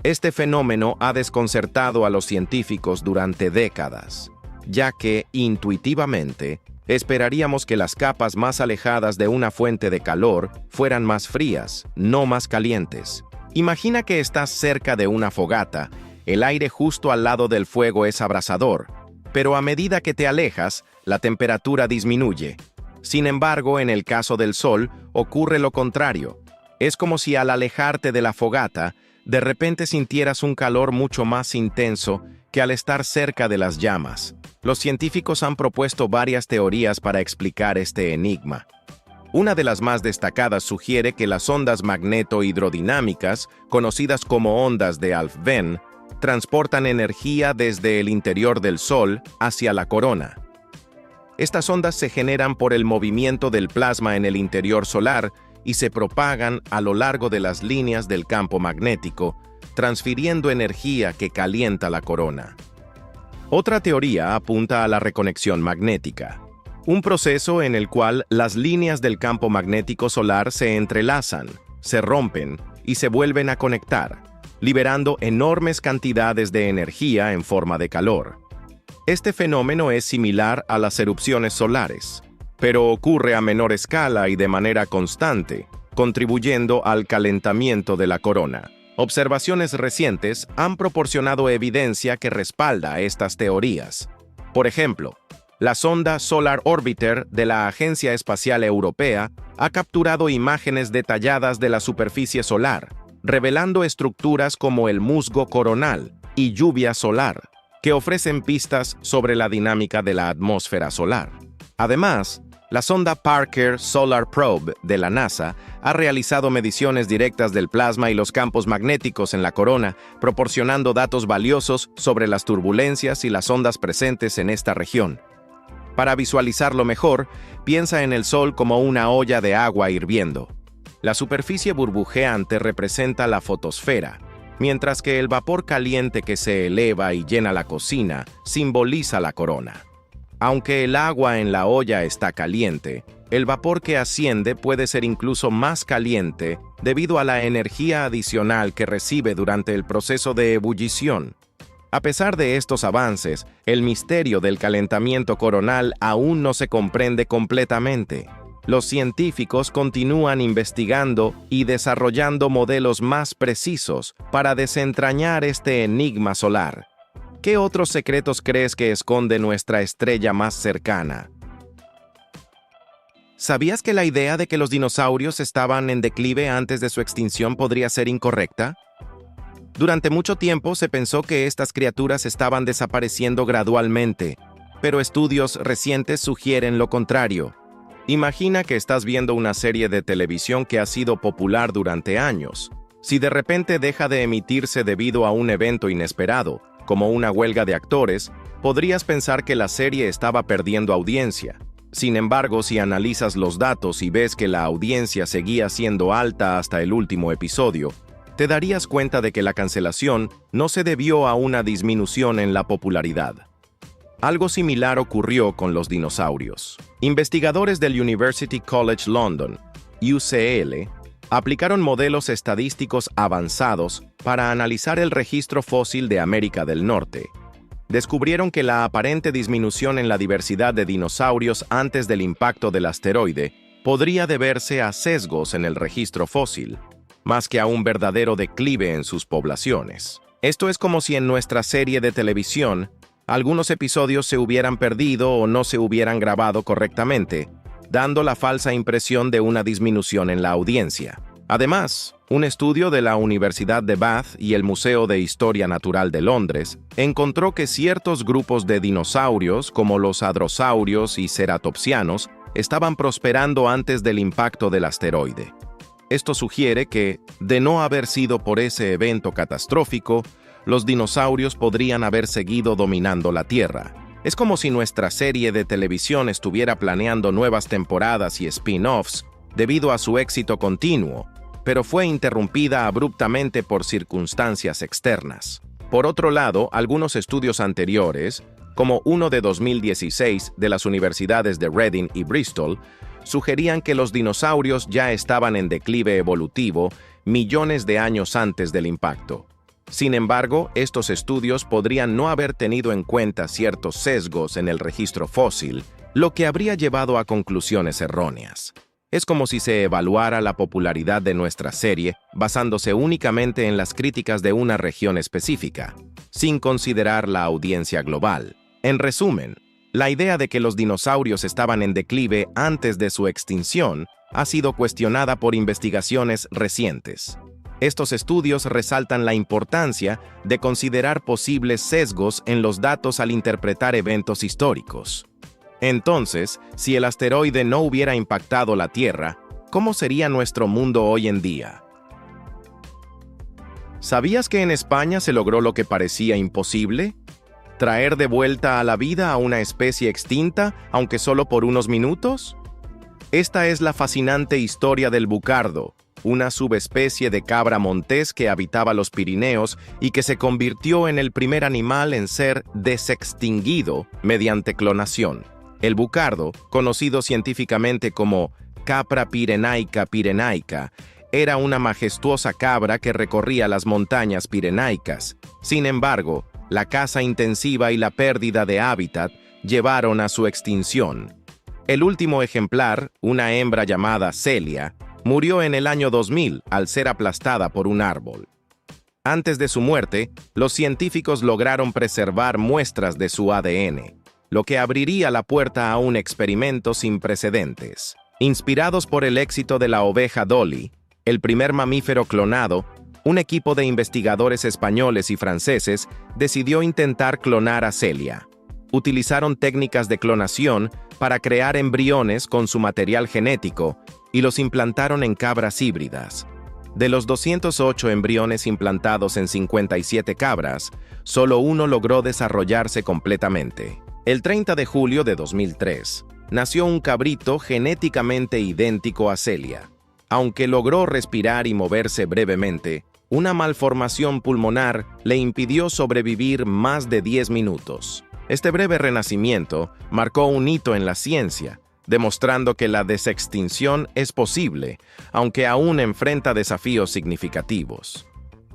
Speaker 1: Este fenómeno ha desconcertado a los científicos durante décadas, ya que, intuitivamente, esperaríamos que las capas más alejadas de una fuente de calor fueran más frías, no más calientes. Imagina que estás cerca de una fogata. El aire justo al lado del fuego es abrasador, pero a medida que te alejas, la temperatura disminuye. Sin embargo, en el caso del Sol, ocurre lo contrario. Es como si al alejarte de la fogata, de repente sintieras un calor mucho más intenso que al estar cerca de las llamas. Los científicos han propuesto varias teorías para explicar este enigma. Una de las más destacadas sugiere que las ondas magneto-hidrodinámicas, conocidas como ondas de Alfvén, transportan energía desde el interior del Sol hacia la corona. Estas ondas se generan por el movimiento del plasma en el interior solar y se propagan a lo largo de las líneas del campo magnético, transfiriendo energía que calienta la corona. Otra teoría apunta a la reconexión magnética, un proceso en el cual las líneas del campo magnético solar se entrelazan, se rompen y se vuelven a conectar, liberando enormes cantidades de energía en forma de calor. Este fenómeno es similar a las erupciones solares, pero ocurre a menor escala y de manera constante, contribuyendo al calentamiento de la corona. Observaciones recientes han proporcionado evidencia que respalda estas teorías. Por ejemplo, la sonda Solar Orbiter de la Agencia Espacial Europea ha capturado imágenes detalladas de la superficie solar, revelando estructuras como el musgo coronal y lluvia solar, que ofrecen pistas sobre la dinámica de la atmósfera solar. Además, la sonda Parker Solar Probe de la NASA ha realizado mediciones directas del plasma y los campos magnéticos en la corona, proporcionando datos valiosos sobre las turbulencias y las ondas presentes en esta región. Para visualizarlo mejor, piensa en el Sol como una olla de agua hirviendo. La superficie burbujeante representa la fotosfera, mientras que el vapor caliente que se eleva y llena la cocina simboliza la corona. Aunque el agua en la olla está caliente, el vapor que asciende puede ser incluso más caliente debido a la energía adicional que recibe durante el proceso de ebullición. A pesar de estos avances, el misterio del calentamiento coronal aún no se comprende completamente. Los científicos continúan investigando y desarrollando modelos más precisos para desentrañar este enigma solar. ¿Qué otros secretos crees que esconde nuestra estrella más cercana? ¿Sabías que la idea de que los dinosaurios estaban en declive antes de su extinción podría ser incorrecta? Durante mucho tiempo se pensó que estas criaturas estaban desapareciendo gradualmente, pero estudios recientes sugieren lo contrario. Imagina que estás viendo una serie de televisión que ha sido popular durante años. Si de repente deja de emitirse debido a un evento inesperado, como una huelga de actores, podrías pensar que la serie estaba perdiendo audiencia. Sin embargo, si analizas los datos y ves que la audiencia seguía siendo alta hasta el último episodio, te darías cuenta de que la cancelación no se debió a una disminución en la popularidad. Algo similar ocurrió con los dinosaurios. Investigadores del University College London, UCL, aplicaron modelos estadísticos avanzados para analizar el registro fósil de América del Norte. Descubrieron que la aparente disminución en la diversidad de dinosaurios antes del impacto del asteroide podría deberse a sesgos en el registro fósil, más que a un verdadero declive en sus poblaciones. Esto es como si en nuestra serie de televisión algunos episodios se hubieran perdido o no se hubieran grabado correctamente, dando la falsa impresión de una disminución en la audiencia. Además, un estudio de la Universidad de Bath y el Museo de Historia Natural de Londres encontró que ciertos grupos de dinosaurios, como los hadrosaurios y ceratopsianos, estaban prosperando antes del impacto del asteroide. Esto sugiere que, de no haber sido por ese evento catastrófico, los dinosaurios podrían haber seguido dominando la Tierra. Es como si nuestra serie de televisión estuviera planeando nuevas temporadas y spin-offs debido a su éxito continuo, pero fue interrumpida abruptamente por circunstancias externas. Por otro lado, algunos estudios anteriores, como uno de 2016 de las universidades de Reading y Bristol, sugerían que los dinosaurios ya estaban en declive evolutivo millones de años antes del impacto. Sin embargo, estos estudios podrían no haber tenido en cuenta ciertos sesgos en el registro fósil, lo que habría llevado a conclusiones erróneas. Es como si se evaluara la popularidad de nuestra serie basándose únicamente en las críticas de una región específica, sin considerar la audiencia global. En resumen, la idea de que los dinosaurios estaban en declive antes de su extinción ha sido cuestionada por investigaciones recientes. Estos estudios resaltan la importancia de considerar posibles sesgos en los datos al interpretar eventos históricos. Entonces, si el asteroide no hubiera impactado la Tierra, ¿cómo sería nuestro mundo hoy en día? ¿Sabías que en España se logró lo que parecía imposible? ¿Traer de vuelta a la vida a una especie extinta, aunque solo por unos minutos? Esta es la fascinante historia del bucardo, una subespecie de cabra montés que habitaba los Pirineos y que se convirtió en el primer animal en ser desextinguido mediante clonación. El bucardo, conocido científicamente como Capra pyrenaica pyrenaica, era una majestuosa cabra que recorría las montañas pirenaicas. Sin embargo, la caza intensiva y la pérdida de hábitat llevaron a su extinción. El último ejemplar, una hembra llamada Celia, murió en el año 2000 al ser aplastada por un árbol. Antes de su muerte, los científicos lograron preservar muestras de su ADN, lo que abriría la puerta a un experimento sin precedentes. Inspirados por el éxito de la oveja Dolly, el primer mamífero clonado, un equipo de investigadores españoles y franceses decidió intentar clonar a Celia. Utilizaron técnicas de clonación para crear embriones con su material genético y los implantaron en cabras híbridas. De los 208 embriones implantados en 57 cabras, solo uno logró desarrollarse completamente. El 30 de julio de 2003, nació un cabrito genéticamente idéntico a Celia. Aunque logró respirar y moverse brevemente, una malformación pulmonar le impidió sobrevivir más de 10 minutos. Este breve renacimiento marcó un hito en la ciencia, demostrando que la desextinción es posible, aunque aún enfrenta desafíos significativos.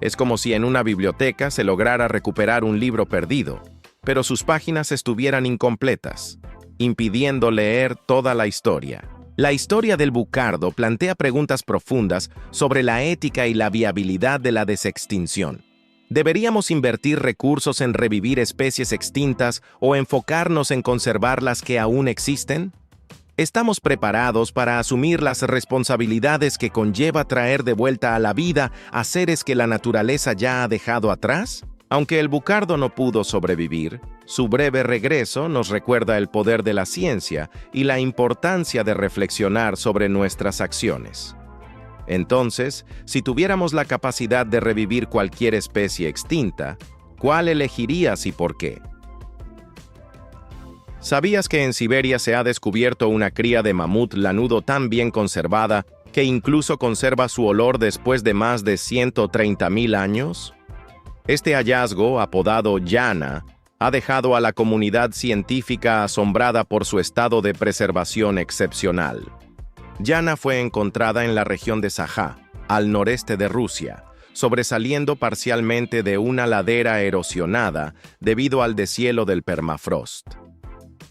Speaker 1: Es como si en una biblioteca se lograra recuperar un libro perdido, pero sus páginas estuvieran incompletas, impidiendo leer toda la historia. La historia del bucardo plantea preguntas profundas sobre la ética y la viabilidad de la desextinción. ¿Deberíamos invertir recursos en revivir especies extintas o enfocarnos en conservar las que aún existen? ¿Estamos preparados para asumir las responsabilidades que conlleva traer de vuelta a la vida a seres que la naturaleza ya ha dejado atrás? Aunque el bucardo no pudo sobrevivir, su breve regreso nos recuerda el poder de la ciencia y la importancia de reflexionar sobre nuestras acciones. Entonces, si tuviéramos la capacidad de revivir cualquier especie extinta, ¿cuál elegirías y por qué? ¿Sabías que en Siberia se ha descubierto una cría de mamut lanudo tan bien conservada que incluso conserva su olor después de más de 130.000 años? Este hallazgo, apodado Yana, ha dejado a la comunidad científica asombrada por su estado de preservación excepcional. Yana fue encontrada en la región de Sajá, al noreste de Rusia, sobresaliendo parcialmente de una ladera erosionada debido al deshielo del permafrost.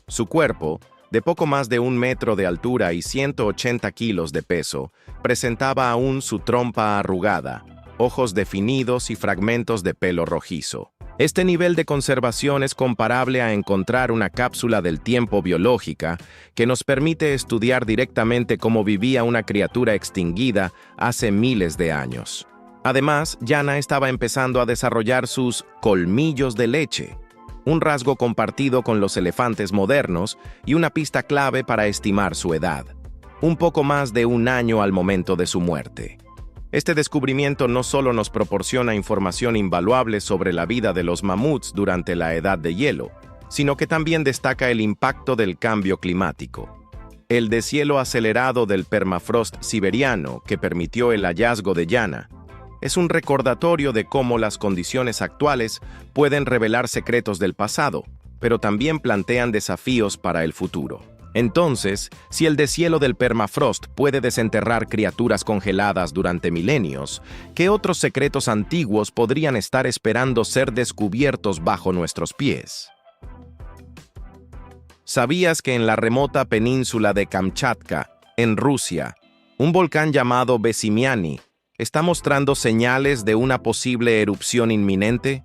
Speaker 1: Su cuerpo, de poco más de 1 metro de altura y 180 kilos de peso, presentaba aún su trompa arrugada, ojos definidos y fragmentos de pelo rojizo. Este nivel de conservación es comparable a encontrar una cápsula del tiempo biológica que nos permite estudiar directamente cómo vivía una criatura extinguida hace miles de años. Además, Yana estaba empezando a desarrollar sus colmillos de leche, un rasgo compartido con los elefantes modernos y una pista clave para estimar su edad. un poco más de un año al momento de su muerte. Este descubrimiento no solo nos proporciona información invaluable sobre la vida de los mamuts durante la edad de hielo, sino que también destaca el impacto del cambio climático. El deshielo acelerado del permafrost siberiano que permitió el hallazgo de Yana es un recordatorio de cómo las condiciones actuales pueden revelar secretos del pasado, pero también plantean desafíos para el futuro. Entonces, si el deshielo del permafrost puede desenterrar criaturas congeladas durante milenios, ¿qué otros secretos antiguos podrían estar esperando ser descubiertos bajo nuestros pies? ¿Sabías que en la remota península de Kamchatka, en Rusia, un volcán llamado Vesimiani está mostrando señales de una posible erupción inminente?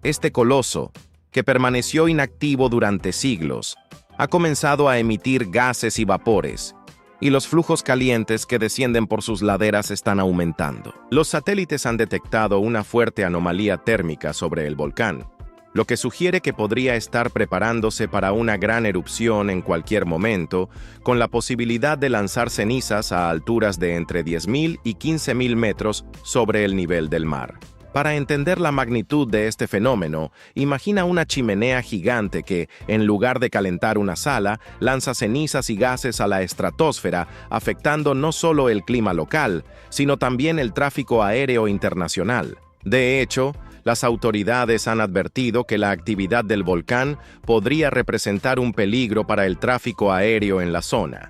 Speaker 1: Este coloso, que permaneció inactivo durante siglos, ha comenzado a emitir gases y vapores, y los flujos calientes que descienden por sus laderas están aumentando. Los satélites han detectado una fuerte anomalía térmica sobre el volcán, lo que sugiere que podría estar preparándose para una gran erupción en cualquier momento, con la posibilidad de lanzar cenizas a alturas de entre 10.000 y 15.000 metros sobre el nivel del mar. Para entender la magnitud de este fenómeno, imagina una chimenea gigante que, en lugar de calentar una sala, lanza cenizas y gases a la estratosfera, afectando no solo el clima local, sino también el tráfico aéreo internacional. De hecho, las autoridades han advertido que la actividad del volcán podría representar un peligro para el tráfico aéreo en la zona.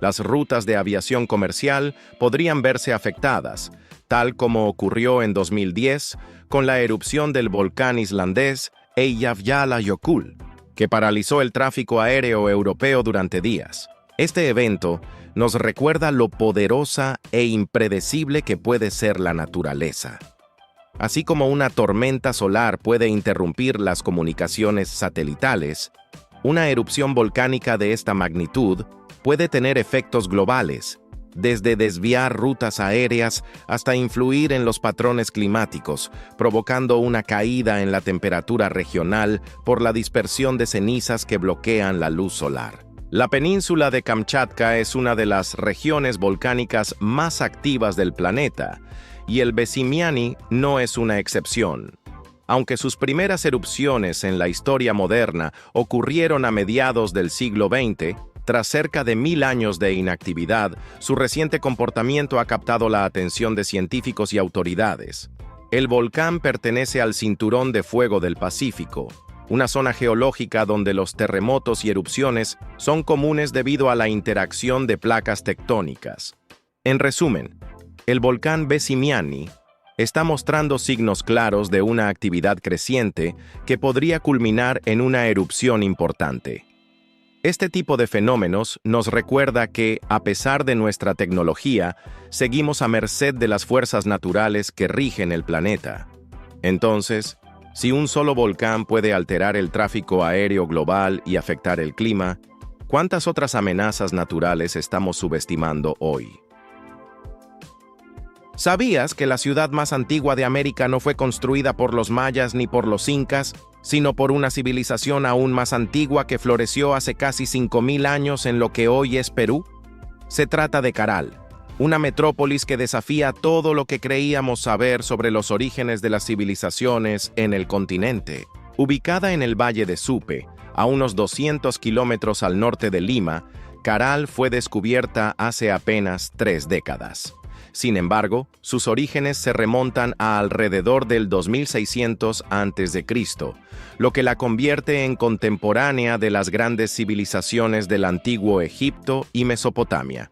Speaker 1: Las rutas de aviación comercial podrían verse afectadas, tal como ocurrió en 2010 con la erupción del volcán islandés Eyjafjallajökull, que paralizó el tráfico aéreo europeo durante días. Este evento nos recuerda lo poderosa e impredecible que puede ser la naturaleza. Así como una tormenta solar puede interrumpir las comunicaciones satelitales, una erupción volcánica de esta magnitud puede tener efectos globales, desde desviar rutas aéreas hasta influir en los patrones climáticos, provocando una caída en la temperatura regional por la dispersión de cenizas que bloquean la luz solar. La península de Kamchatka es una de las regiones volcánicas más activas del planeta, y el Vesimiani no es una excepción. Aunque sus primeras erupciones en la historia moderna ocurrieron a mediados del siglo XX, tras cerca de 1000 años de inactividad, su reciente comportamiento ha captado la atención de científicos y autoridades. El volcán pertenece al Cinturón de Fuego del Pacífico, una zona geológica donde los terremotos y erupciones son comunes debido a la interacción de placas tectónicas. En resumen, el volcán Vesimiani está mostrando signos claros de una actividad creciente que podría culminar en una erupción importante. Este tipo de fenómenos nos recuerda que, a pesar de nuestra tecnología, seguimos a merced de las fuerzas naturales que rigen el planeta. Entonces, si un solo volcán puede alterar el tráfico aéreo global y afectar el clima, ¿cuántas otras amenazas naturales estamos subestimando hoy? ¿Sabías que la ciudad más antigua de América no fue construida por los mayas ni por los incas, sino por una civilización aún más antigua que floreció hace casi 5000 años en lo que hoy es Perú? Se trata de Caral, una metrópolis que desafía todo lo que creíamos saber sobre los orígenes de las civilizaciones en el continente. Ubicada en el Valle de Supe, a unos 200 kilómetros al norte de Lima, Caral fue descubierta hace apenas 3 décadas. Sin embargo, sus orígenes se remontan a alrededor del 2600 a.C., lo que la convierte en contemporánea de las grandes civilizaciones del antiguo Egipto y Mesopotamia.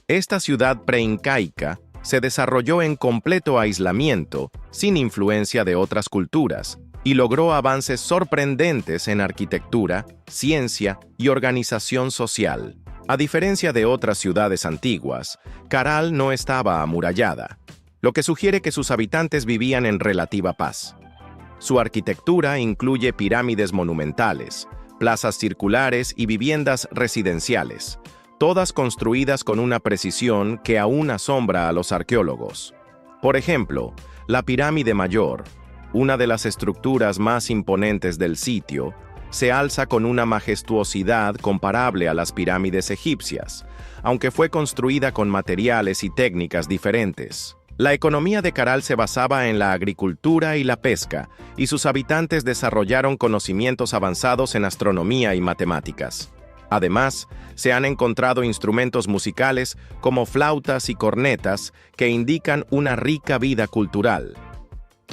Speaker 1: Esta ciudad preincaica se desarrolló en completo aislamiento, sin influencia de otras culturas, y logró avances sorprendentes en arquitectura, ciencia y organización social. A diferencia de otras ciudades antiguas, Caral no estaba amurallada, lo que sugiere que sus habitantes vivían en relativa paz. Su arquitectura incluye pirámides monumentales, plazas circulares y viviendas residenciales, todas construidas con una precisión que aún asombra a los arqueólogos. Por ejemplo, la Pirámide Mayor, una de las estructuras más imponentes del sitio, se alza con una majestuosidad comparable a las pirámides egipcias, aunque fue construida con materiales y técnicas diferentes. La economía de Caral se basaba en la agricultura y la pesca, y sus habitantes desarrollaron conocimientos avanzados en astronomía y matemáticas. Además, se han encontrado instrumentos musicales como flautas y cornetas que indican una rica vida cultural.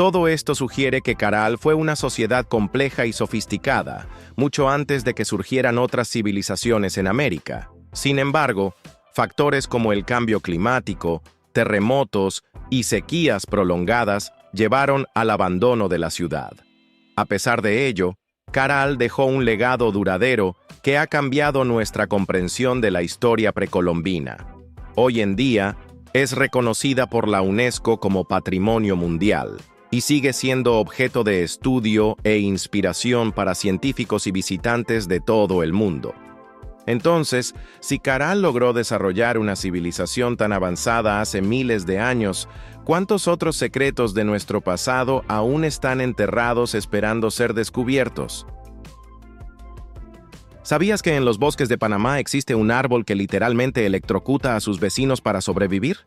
Speaker 1: Todo esto sugiere que Caral fue una sociedad compleja y sofisticada, mucho antes de que surgieran otras civilizaciones en América. Sin embargo, factores como el cambio climático, terremotos y sequías prolongadas llevaron al abandono de la ciudad. A pesar de ello, Caral dejó un legado duradero que ha cambiado nuestra comprensión de la historia precolombina. Hoy en día, es reconocida por la UNESCO como Patrimonio Mundial y sigue siendo objeto de estudio e inspiración para científicos y visitantes de todo el mundo. Entonces, si Caral logró desarrollar una civilización tan avanzada hace miles de años, ¿cuántos otros secretos de nuestro pasado aún están enterrados esperando ser descubiertos? ¿Sabías que en los bosques de Panamá existe un árbol que literalmente electrocuta a sus vecinos para sobrevivir?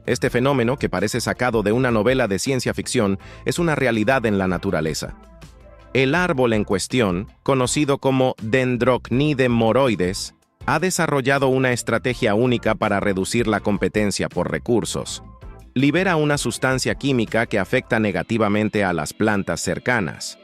Speaker 1: Este fenómeno, que parece sacado de una novela de ciencia ficción, es una realidad en la naturaleza. El árbol en cuestión, conocido como Dendrocnide moroides, ha desarrollado una estrategia única para reducir la competencia por recursos. Libera una sustancia química que afecta negativamente a las plantas cercanas.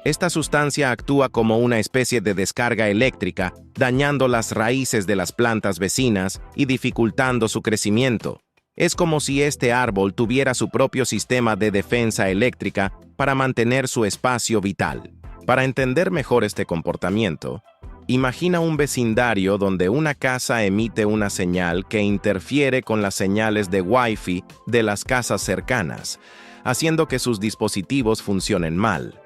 Speaker 1: Esta sustancia actúa como una especie de descarga eléctrica, dañando las raíces de las plantas vecinas y dificultando su crecimiento. Es como si este árbol tuviera su propio sistema de defensa eléctrica para mantener su espacio vital. Para entender mejor este comportamiento, imagina un vecindario donde una casa emite una señal que interfiere con las señales de Wi-Fi de las casas cercanas, haciendo que sus dispositivos funcionen mal.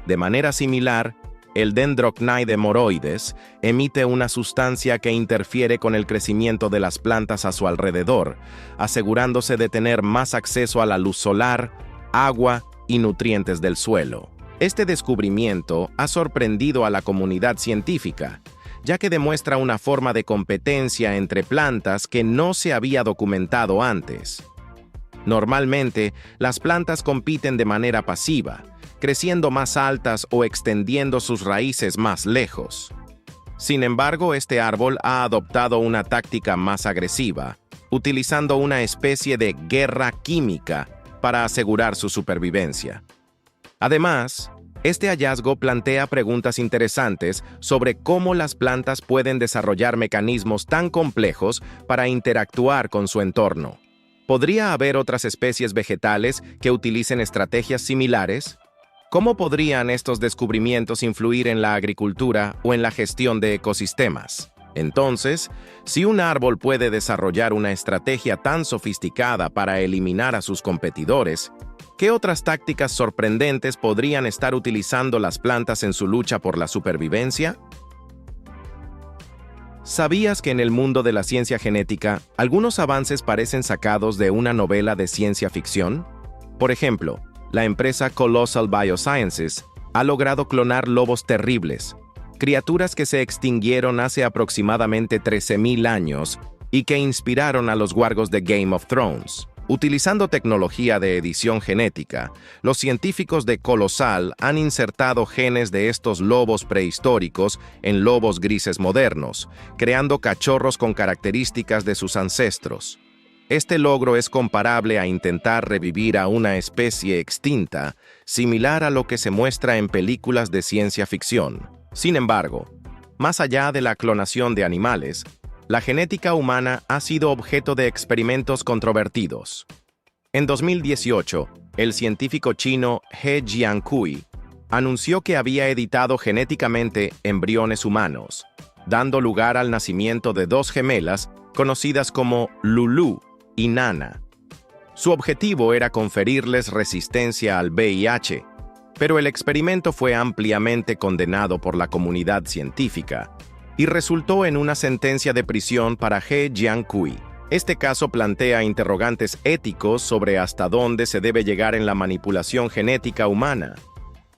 Speaker 1: De manera similar, el Dendrocnide moroides emite una sustancia que interfiere con el crecimiento de las plantas a su alrededor, asegurándose de tener más acceso a la luz solar, agua y nutrientes del suelo. Este descubrimiento ha sorprendido a la comunidad científica, ya que demuestra una forma de competencia entre plantas que no se había documentado antes. Normalmente, las plantas compiten de manera pasiva, creciendo más altas o extendiendo sus raíces más lejos. Sin embargo, este árbol ha adoptado una táctica más agresiva, utilizando una especie de guerra química para asegurar su supervivencia. Además, este hallazgo plantea preguntas interesantes sobre cómo las plantas pueden desarrollar mecanismos tan complejos para interactuar con su entorno. ¿Podría haber otras especies vegetales que utilicen estrategias similares? ¿Cómo podrían estos descubrimientos influir en la agricultura o en la gestión de ecosistemas? Entonces, si un árbol puede desarrollar una estrategia tan sofisticada para eliminar a sus competidores, ¿qué otras tácticas sorprendentes podrían estar utilizando las plantas en su lucha por la supervivencia? ¿Sabías que en el mundo de la ciencia genética, algunos avances parecen sacados de una novela de ciencia ficción? Por ejemplo, la empresa Colossal Biosciences ha logrado clonar lobos terribles, criaturas que se extinguieron hace aproximadamente 13.000 años y que inspiraron a los wargos de Game of Thrones. Utilizando tecnología de edición genética, los científicos de Colossal han insertado genes de estos lobos prehistóricos en lobos grises modernos, creando cachorros con características de sus ancestros. Este logro es comparable a intentar revivir a una especie extinta, similar a lo que se muestra en películas de ciencia ficción. Sin embargo, más allá de la clonación de animales, la genética humana ha sido objeto de experimentos controvertidos. En 2018, el científico chino He Jiankui anunció que había editado genéticamente embriones humanos, dando lugar al nacimiento de dos gemelas conocidas como Lulu y Nana. Su objetivo era conferirles resistencia al VIH, pero el experimento fue ampliamente condenado por la comunidad científica y resultó en una sentencia de prisión para He Jiankui. Este caso plantea interrogantes éticos sobre hasta dónde se debe llegar en la manipulación genética humana.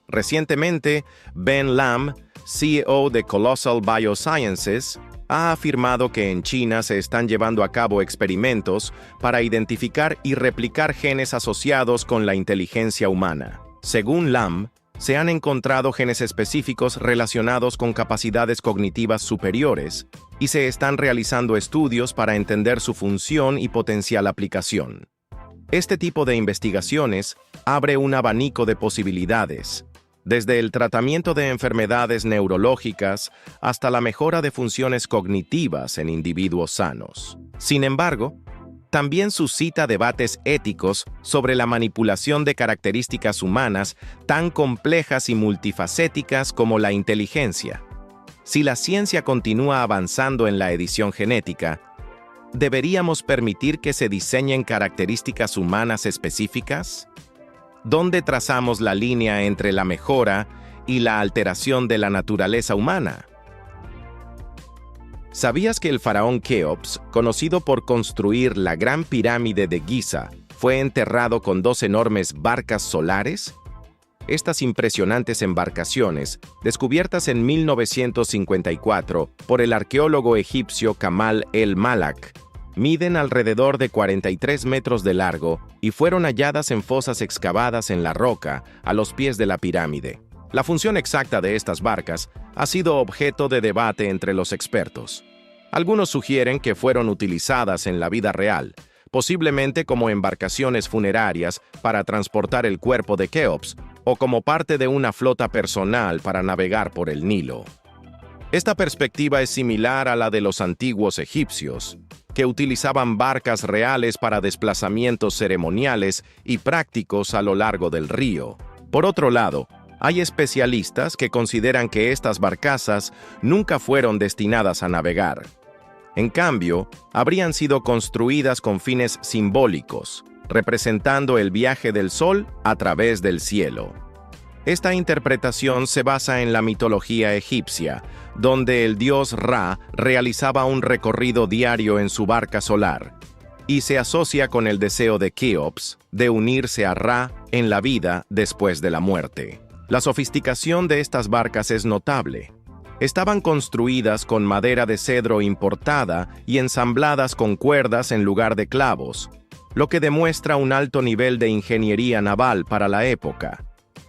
Speaker 1: Recientemente, Ben Lam, CEO de Colossal Biosciences, ha afirmado que en China se están llevando a cabo experimentos para identificar y replicar genes asociados con la inteligencia humana. Según Lam, se han encontrado genes específicos relacionados con capacidades cognitivas superiores y se están realizando estudios para entender su función y potencial aplicación. Este tipo de investigaciones abre un abanico de posibilidades, desde el tratamiento de enfermedades neurológicas hasta la mejora de funciones cognitivas en individuos sanos. Sin embargo, también suscita debates éticos sobre la manipulación de características humanas tan complejas y multifacéticas como la inteligencia. Si la ciencia continúa avanzando en la edición genética, ¿deberíamos permitir que se diseñen características humanas específicas? ¿Dónde trazamos la línea entre la mejora y la alteración de la naturaleza humana? ¿Sabías que el faraón Keops, conocido por construir la Gran Pirámide de Giza, fue enterrado con 2 enormes barcas solares? Estas impresionantes embarcaciones, descubiertas en 1954 por el arqueólogo egipcio Kamal el-Malak, miden alrededor de 43 metros de largo y fueron halladas en fosas excavadas en la roca a los pies de la pirámide. La función exacta de estas barcas ha sido objeto de debate entre los expertos. Algunos sugieren que fueron utilizadas en la vida real, posiblemente como embarcaciones funerarias para transportar el cuerpo de Keops o como parte de una flota personal para navegar por el Nilo. Esta perspectiva es similar a la de los antiguos egipcios, que utilizaban barcas reales para desplazamientos ceremoniales y prácticos a lo largo del río. Por otro lado, hay especialistas que consideran que estas barcazas nunca fueron destinadas a navegar. En cambio, habrían sido construidas con fines simbólicos, representando el viaje del sol a través del cielo. Esta interpretación se basa en la mitología egipcia, donde el dios Ra realizaba un recorrido diario en su barca solar, y se asocia con el deseo de Keops de unirse a Ra en la vida después de la muerte. La sofisticación de estas barcas es notable. Estaban construidas con madera de cedro importada y ensambladas con cuerdas en lugar de clavos, lo que demuestra un alto nivel de ingeniería naval para la época.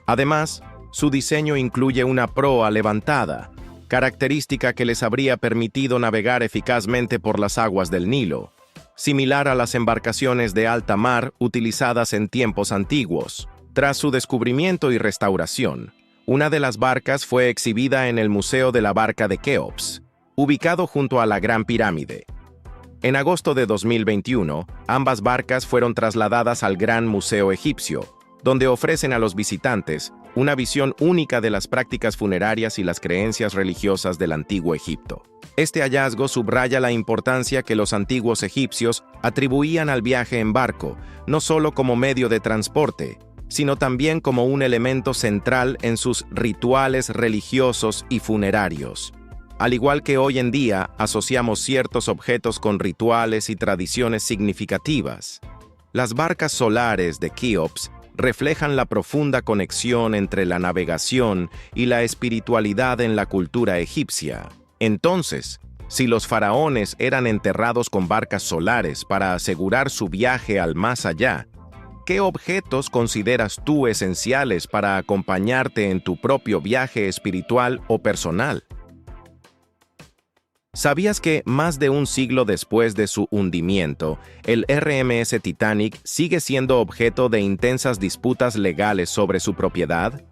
Speaker 1: Además, su diseño incluye una proa levantada, característica que les habría permitido navegar eficazmente por las aguas del Nilo, similar a las embarcaciones de alta mar utilizadas en tiempos antiguos. Tras su descubrimiento y restauración, una de las barcas fue exhibida en el Museo de la Barca de Keops, ubicado junto a la Gran Pirámide. En agosto de 2021, ambas barcas fueron trasladadas al Gran Museo Egipcio, donde ofrecen a los visitantes una visión única de las prácticas funerarias y las creencias religiosas del antiguo Egipto. Este hallazgo subraya la importancia que los antiguos egipcios atribuían al viaje en barco, no solo como medio de transporte, sino también como un elemento central en sus rituales religiosos y funerarios. Al igual que hoy en día asociamos ciertos objetos con rituales y tradiciones significativas, las barcas solares de Keops reflejan la profunda conexión entre la navegación y la espiritualidad en la cultura egipcia. Entonces, si los faraones eran enterrados con barcas solares para asegurar su viaje al más allá, ¿qué objetos consideras tú esenciales para acompañarte en tu propio viaje espiritual o personal? ¿Sabías que más de un siglo después de su hundimiento, el RMS Titanic sigue siendo objeto de intensas disputas legales sobre su propiedad?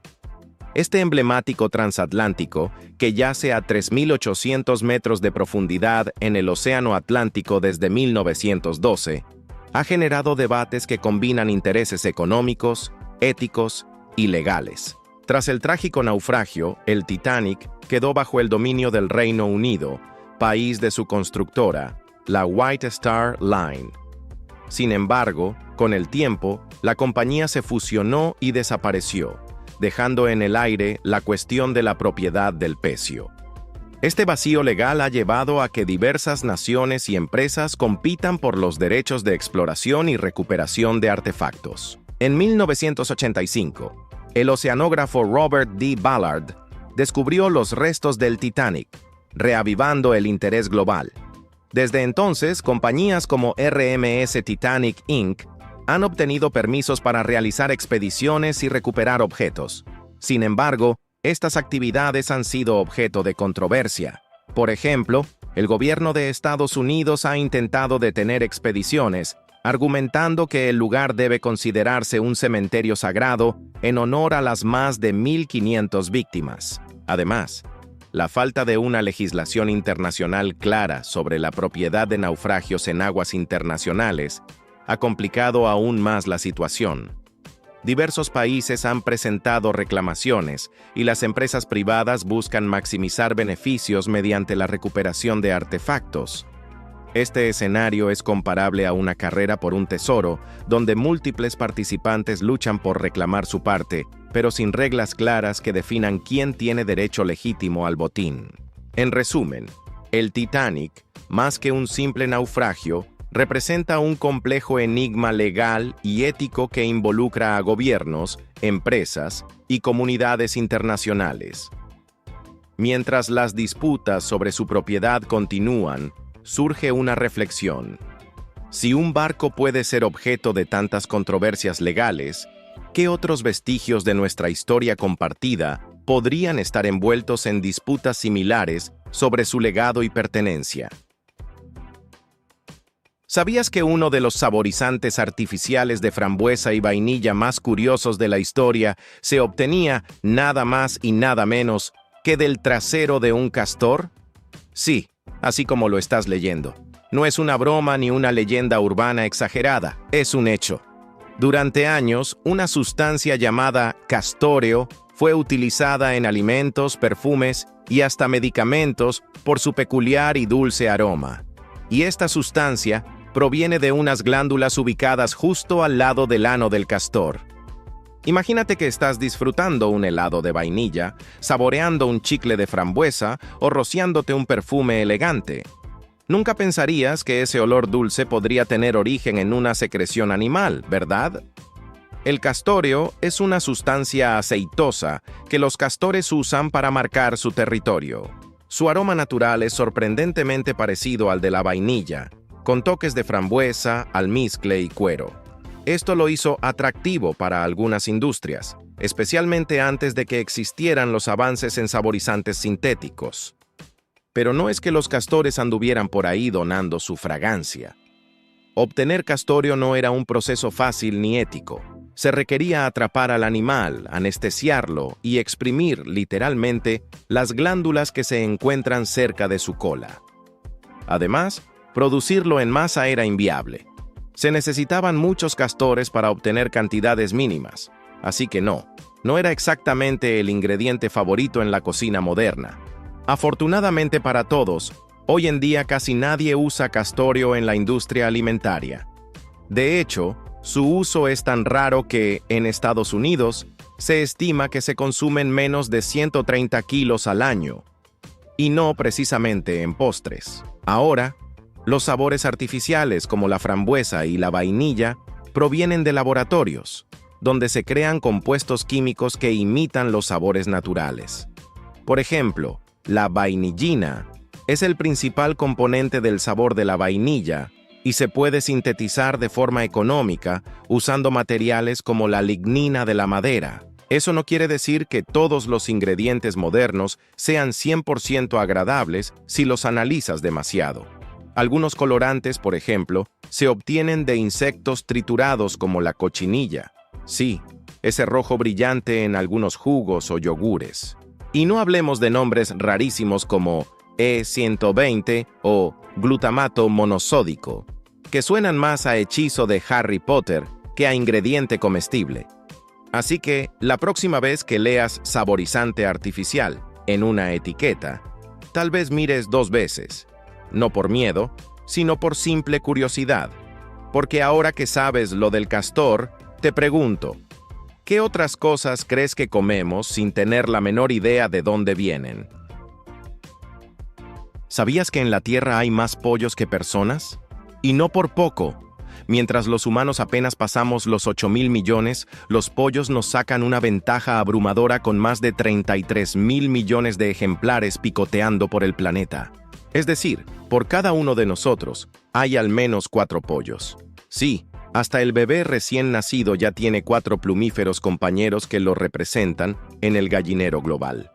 Speaker 1: Este emblemático transatlántico, que yace a 3.800 metros de profundidad en el Océano Atlántico desde 1912, ha generado debates que combinan intereses económicos, éticos y legales. Tras el trágico naufragio, el Titanic quedó bajo el dominio del Reino Unido, país de su constructora, la White Star Line. Sin embargo, con el tiempo, la compañía se fusionó y desapareció, dejando en el aire la cuestión de la propiedad del pecio. Este vacío legal ha llevado a que diversas naciones y empresas compitan por los derechos de exploración y recuperación de artefactos. En 1985, el oceanógrafo Robert D. Ballard descubrió los restos del Titanic, reavivando el interés global. Desde entonces, compañías como RMS Titanic Inc. han obtenido permisos para realizar expediciones y recuperar objetos. Sin embargo, estas actividades han sido objeto de controversia. Por ejemplo, el gobierno de Estados Unidos ha intentado detener expediciones, argumentando que el lugar debe considerarse un cementerio sagrado en honor a las más de 1.500 víctimas. Además, la falta de una legislación internacional clara sobre la propiedad de naufragios en aguas internacionales ha complicado aún más la situación. Diversos países han presentado reclamaciones y las empresas privadas buscan maximizar beneficios mediante la recuperación de artefactos. Este escenario es comparable a una carrera por un tesoro, donde múltiples participantes luchan por reclamar su parte, pero sin reglas claras que definan quién tiene derecho legítimo al botín. En resumen, el Titanic, más que un simple naufragio, representa un complejo enigma legal y ético que involucra a gobiernos, empresas y comunidades internacionales. Mientras las disputas sobre su propiedad continúan, surge una reflexión. Si un barco puede ser objeto de tantas controversias legales, ¿qué otros vestigios de nuestra historia compartida podrían estar envueltos en disputas similares sobre su legado y pertenencia? ¿Sabías que uno de los saborizantes artificiales de frambuesa y vainilla más curiosos de la historia se obtenía nada más y nada menos que del trasero de un castor? Sí, así como lo estás leyendo. No es una broma ni una leyenda urbana exagerada, es un hecho. Durante años, una sustancia llamada castóreo fue utilizada en alimentos, perfumes y hasta medicamentos por su peculiar y dulce aroma. Y esta sustancia proviene de unas glándulas ubicadas justo al lado del ano del castor. Imagínate que estás disfrutando un helado de vainilla, saboreando un chicle de frambuesa o rociándote un perfume elegante. Nunca pensarías que ese olor dulce podría tener origen en una secreción animal, ¿verdad? El castoreo es una sustancia aceitosa que los castores usan para marcar su territorio. Su aroma natural es sorprendentemente parecido al de la vainilla, con toques de frambuesa, almizcle y cuero. Esto lo hizo atractivo para algunas industrias, especialmente antes de que existieran los avances en saborizantes sintéticos. Pero no es que los castores anduvieran por ahí donando su fragancia. Obtener castoreo no era un proceso fácil ni ético. Se requería atrapar al animal, anestesiarlo y exprimir, literalmente, las glándulas que se encuentran cerca de su cola. Además, producirlo en masa era inviable. Se necesitaban muchos castores para obtener cantidades mínimas, así que no era exactamente el ingrediente favorito en la cocina moderna. Afortunadamente para todos, hoy en día casi nadie usa castoreo en la industria alimentaria. De hecho, su uso es tan raro que, en Estados Unidos, se estima que se consumen menos de 130 kilos al año, y no precisamente en postres. Ahora, los sabores artificiales como la frambuesa y la vainilla provienen de laboratorios, donde se crean compuestos químicos que imitan los sabores naturales. Por ejemplo, la vainillina es el principal componente del sabor de la vainilla y se puede sintetizar de forma económica usando materiales como la lignina de la madera. Eso no quiere decir que todos los ingredientes modernos sean 100% agradables si los analizas demasiado. Algunos colorantes, por ejemplo, se obtienen de insectos triturados como la cochinilla. Sí, ese rojo brillante en algunos jugos o yogures. Y no hablemos de nombres rarísimos como E120 o glutamato monosódico, que suenan más a hechizo de Harry Potter que a ingrediente comestible. Así que, la próxima vez que leas saborizante artificial en una etiqueta, tal vez mires 2 veces. No por miedo, sino por simple curiosidad. Porque ahora que sabes lo del castor, te pregunto, ¿qué otras cosas crees que comemos sin tener la menor idea de dónde vienen? ¿Sabías que en la Tierra hay más pollos que personas? Y no por poco. mientras los humanos apenas pasamos los 8.000 millones, los pollos nos sacan una ventaja abrumadora con más de 33.000 millones de ejemplares picoteando por el planeta. Es decir, por cada uno de nosotros, hay al menos 4 pollos. Sí, hasta el bebé recién nacido ya tiene 4 plumíferos compañeros que lo representan en el gallinero global.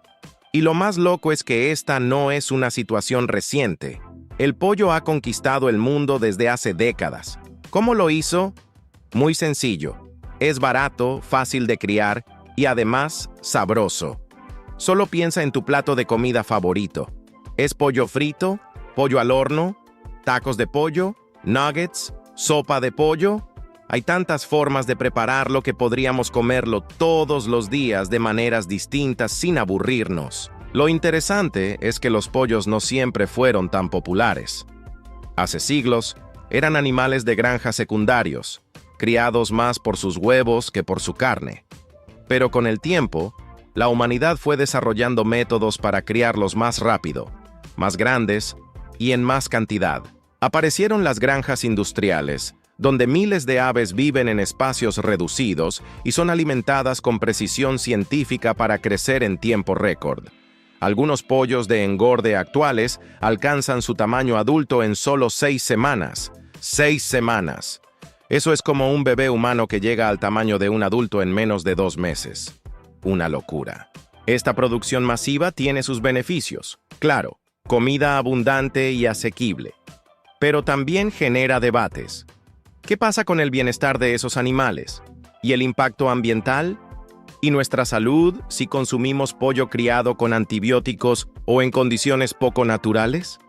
Speaker 1: Y lo más loco es que esta no es una situación reciente. El pollo ha conquistado el mundo desde hace décadas. ¿Cómo lo hizo? Muy sencillo. Es barato, fácil de criar y además sabroso. Solo piensa en tu plato de comida favorito. ¿Es pollo frito? ¿Pollo al horno? ¿Tacos de pollo? ¿Nuggets? ¿Sopa de pollo? Hay tantas formas de prepararlo que podríamos comerlo todos los días de maneras distintas sin aburrirnos. Lo interesante es que los pollos no siempre fueron tan populares. Hace siglos, eran animales de granja secundarios, criados más por sus huevos que por su carne. Pero con el tiempo, la humanidad fue desarrollando métodos para criarlos más rápido, más grandes y en más cantidad. Aparecieron las granjas industriales, donde miles de aves viven en espacios reducidos y son alimentadas con precisión científica para crecer en tiempo récord. Algunos pollos de engorde actuales alcanzan su tamaño adulto en solo 6 semanas. 6 semanas. Eso es como un bebé humano que llega al tamaño de un adulto en menos de 2 meses. Una locura. Esta producción masiva tiene sus beneficios. Claro, comida abundante y asequible. Pero también genera debates. ¿Qué pasa con el bienestar de esos animales? ¿Y el impacto ambiental? ¿Y nuestra salud si consumimos pollo criado con antibióticos o en condiciones poco naturales?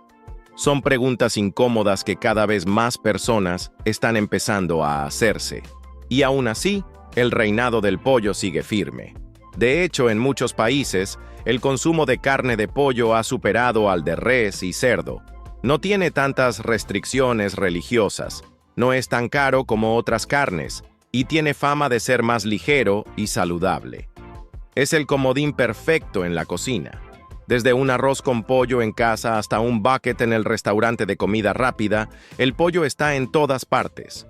Speaker 1: Son preguntas incómodas que cada vez más personas están empezando a hacerse. Y aún así, el reinado del pollo sigue firme. De hecho, en muchos países, el consumo de carne de pollo ha superado al de res y cerdo. No tiene tantas restricciones religiosas. No es tan caro como otras carnes y tiene fama de ser más ligero y saludable. Es el comodín perfecto en la cocina. Desde un arroz con pollo en casa hasta un bucket en el restaurante de comida rápida, el pollo está en todas partes.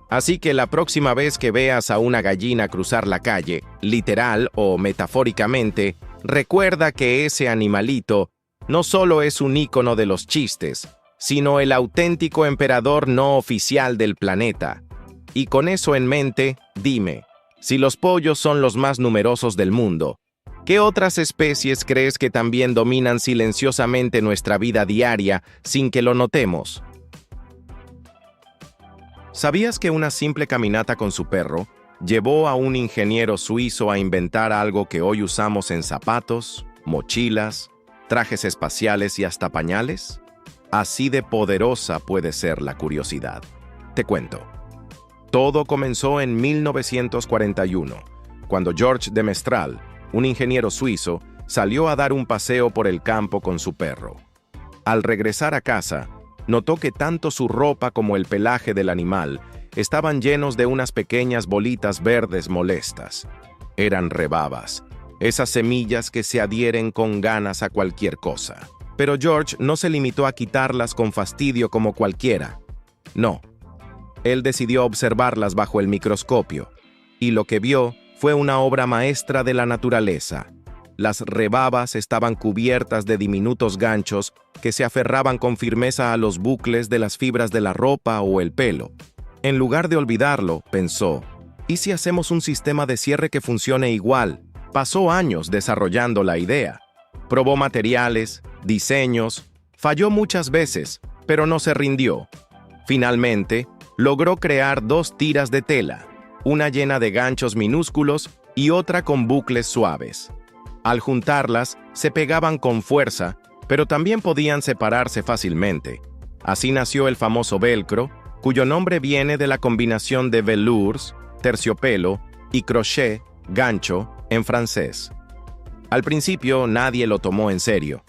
Speaker 1: Así que la próxima vez que veas a una gallina cruzar la calle, literal o metafóricamente, recuerda que ese animalito no solo es un ícono de los chistes, sino el auténtico emperador no oficial del planeta. Y con eso en mente, dime, si los pollos son los más numerosos del mundo, ¿qué otras especies crees que también dominan silenciosamente nuestra vida diaria sin que lo notemos? ¿Sabías que una simple caminata con su perro llevó a un ingeniero suizo a inventar algo que hoy usamos en zapatos, mochilas, trajes espaciales y hasta pañales? Así de poderosa puede ser la curiosidad. Te cuento. Todo comenzó en 1941, cuando Georges de Mestral, un ingeniero suizo, salió a dar un paseo por el campo con su perro. Al regresar a casa, notó que tanto su ropa como el pelaje del animal estaban llenos de unas pequeñas bolitas verdes molestas. Eran rebabas, esas semillas que se adhieren con ganas a cualquier cosa. Pero George no se limitó a quitarlas con fastidio como cualquiera. No. Él decidió observarlas bajo el microscopio, y lo que vio fue una obra maestra de la naturaleza. Las rebabas estaban cubiertas de diminutos ganchos que se aferraban con firmeza a los bucles de las fibras de la ropa o el pelo. En lugar de olvidarlo, pensó, ¿y si hacemos un sistema de cierre que funcione igual? Pasó años desarrollando la idea. Probó materiales, diseños, falló muchas veces, pero no se rindió. Finalmente, logró crear 2 tiras de tela, una llena de ganchos minúsculos y otra con bucles suaves. Al juntarlas, se pegaban con fuerza, pero también podían separarse fácilmente. Así nació el famoso velcro, cuyo nombre viene de la combinación de velours, terciopelo, y crochet, gancho, en francés. Al principio nadie lo tomó en serio.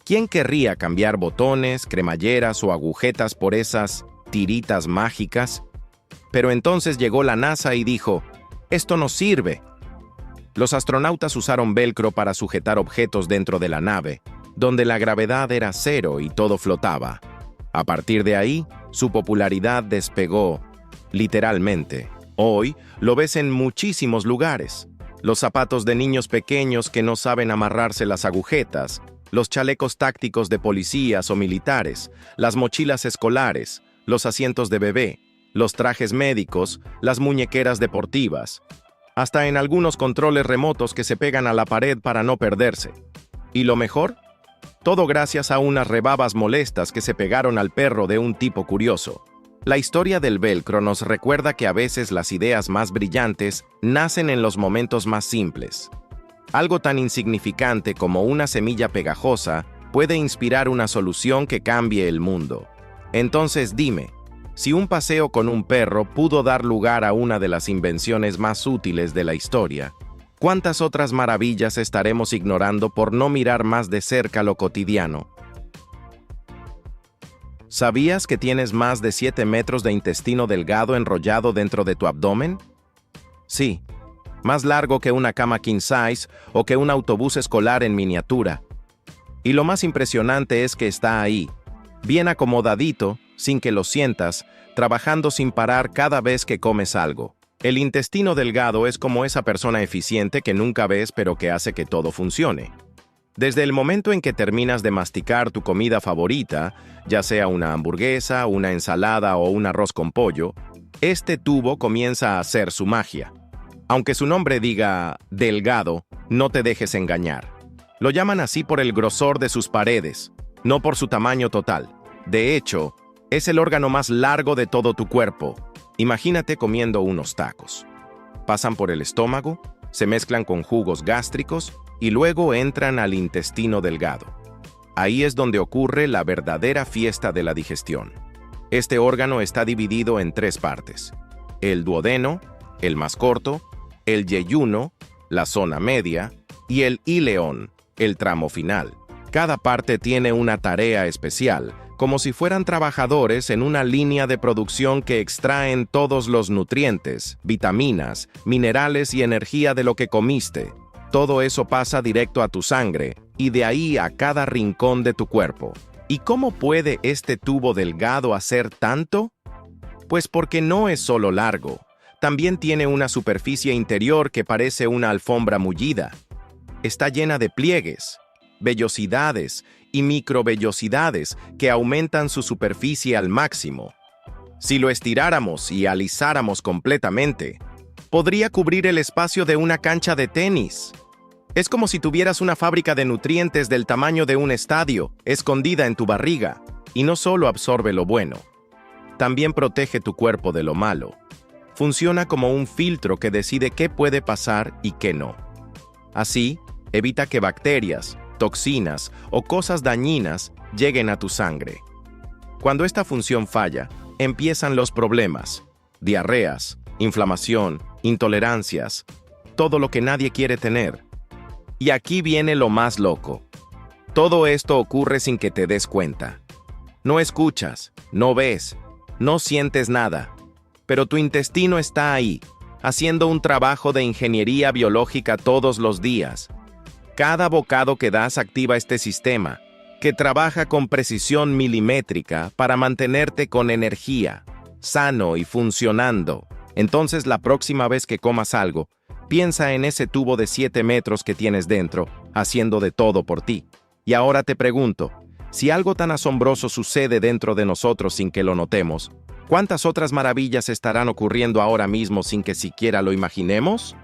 Speaker 1: ¿Quién querría cambiar botones, cremalleras o agujetas por esas tiritas mágicas? Pero entonces llegó la NASA y dijo, «Esto no sirve». Los astronautas usaron velcro para sujetar objetos dentro de la nave, donde la gravedad era cero y todo flotaba. A partir de ahí, Su popularidad despegó, literalmente. Hoy lo ves en muchísimos lugares. Los zapatos de niños pequeños que no saben amarrarse las agujetas, los chalecos tácticos de policías o militares, las mochilas escolares, los asientos de bebé, los trajes médicos, las muñequeras deportivas, hasta en algunos controles remotos que se pegan a la pared para no perderse. ¿Y lo mejor? Todo gracias a unas rebabas molestas que se pegaron al perro de un tipo curioso. La historia del velcro nos recuerda que a veces las ideas más brillantes nacen en los momentos más simples. Algo tan insignificante como una semilla pegajosa puede inspirar una solución que cambie el mundo. Entonces dime, si un paseo con un perro pudo dar lugar a una de las invenciones más útiles de la historia, ¿cuántas otras maravillas estaremos ignorando por no mirar más de cerca lo cotidiano? ¿Sabías que tienes más de 7 metros de intestino delgado enrollado dentro de tu abdomen? Sí, más largo que una cama king size o que un autobús escolar en miniatura. Y lo más impresionante es que está ahí, bien acomodadito, sin que lo sientas, trabajando sin parar cada vez que comes algo. El intestino delgado es como esa persona eficiente que nunca ves pero que hace que todo funcione. Desde el momento en que terminas de masticar tu comida favorita, ya sea una hamburguesa, una ensalada o un arroz con pollo, este tubo comienza a hacer su magia. Aunque su nombre diga delgado, no te dejes engañar. Lo llaman así por el grosor de sus paredes, no por su tamaño total. De hecho, es el órgano más largo de todo tu cuerpo. Imagínate comiendo unos tacos. Pasan por el estómago, se mezclan con jugos gástricos y luego entran al intestino delgado. Ahí es donde ocurre la verdadera fiesta de la digestión. Este órgano está dividido en 3 partes: el duodeno, el más corto, el yeyuno, la zona media, y el ileón, el tramo final. Cada parte tiene una tarea especial, como si fueran trabajadores en una línea de producción que extraen todos los nutrientes, vitaminas, minerales y energía de lo que comiste. Todo eso pasa directo a tu sangre y de ahí a cada rincón de tu cuerpo. ¿Y cómo puede este tubo delgado hacer tanto? Pues porque no es solo largo, también tiene una superficie interior que parece una alfombra mullida. Está llena de pliegues, vellosidades y microvellosidades que aumentan su superficie al máximo. Si lo estiráramos y alisáramos completamente, podría cubrir el espacio de una cancha de tenis. Es como si tuvieras una fábrica de nutrientes del tamaño de un estadio, escondida en tu barriga, y no solo absorbe lo bueno, también protege tu cuerpo de lo malo. Funciona como un filtro que decide qué puede pasar y qué no. Así, evita que bacterias, toxinas o cosas dañinas lleguen a tu sangre. Cuando esta función falla, empiezan los problemas: diarreas, inflamación, intolerancias, todo lo que nadie quiere tener. Y aquí viene lo más loco. Todo esto ocurre sin que te des cuenta. No escuchas, no ves, no sientes nada, pero tu intestino está ahí, haciendo un trabajo de ingeniería biológica todos los días. Cada bocado que das activa este sistema, que trabaja con precisión milimétrica para mantenerte con energía, sano y funcionando. Entonces, la próxima vez que comas algo, piensa en ese tubo de 7 metros que tienes dentro, haciendo de todo por ti. Y ahora te pregunto, si algo tan asombroso sucede dentro de nosotros sin que lo notemos, ¿cuántas otras maravillas estarán ocurriendo ahora mismo sin que siquiera lo imaginemos?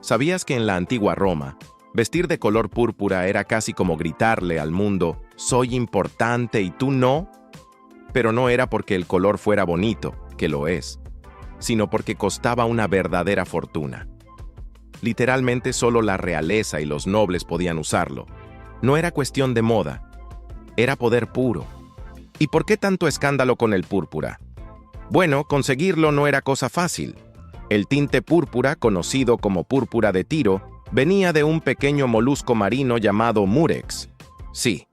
Speaker 1: ¿Sabías que en la antigua Roma, vestir de color púrpura era casi como gritarle al mundo, soy importante y tú no? Pero no era porque el color fuera bonito, que lo es, sino porque costaba una verdadera fortuna. Literalmente solo la realeza y los nobles podían usarlo. No era cuestión de moda, era poder puro. ¿Y por qué tanto escándalo con el púrpura? Bueno, conseguirlo no era cosa fácil. El tinte púrpura, conocido como púrpura de Tiro, venía de un pequeño molusco marino llamado murex. Sí,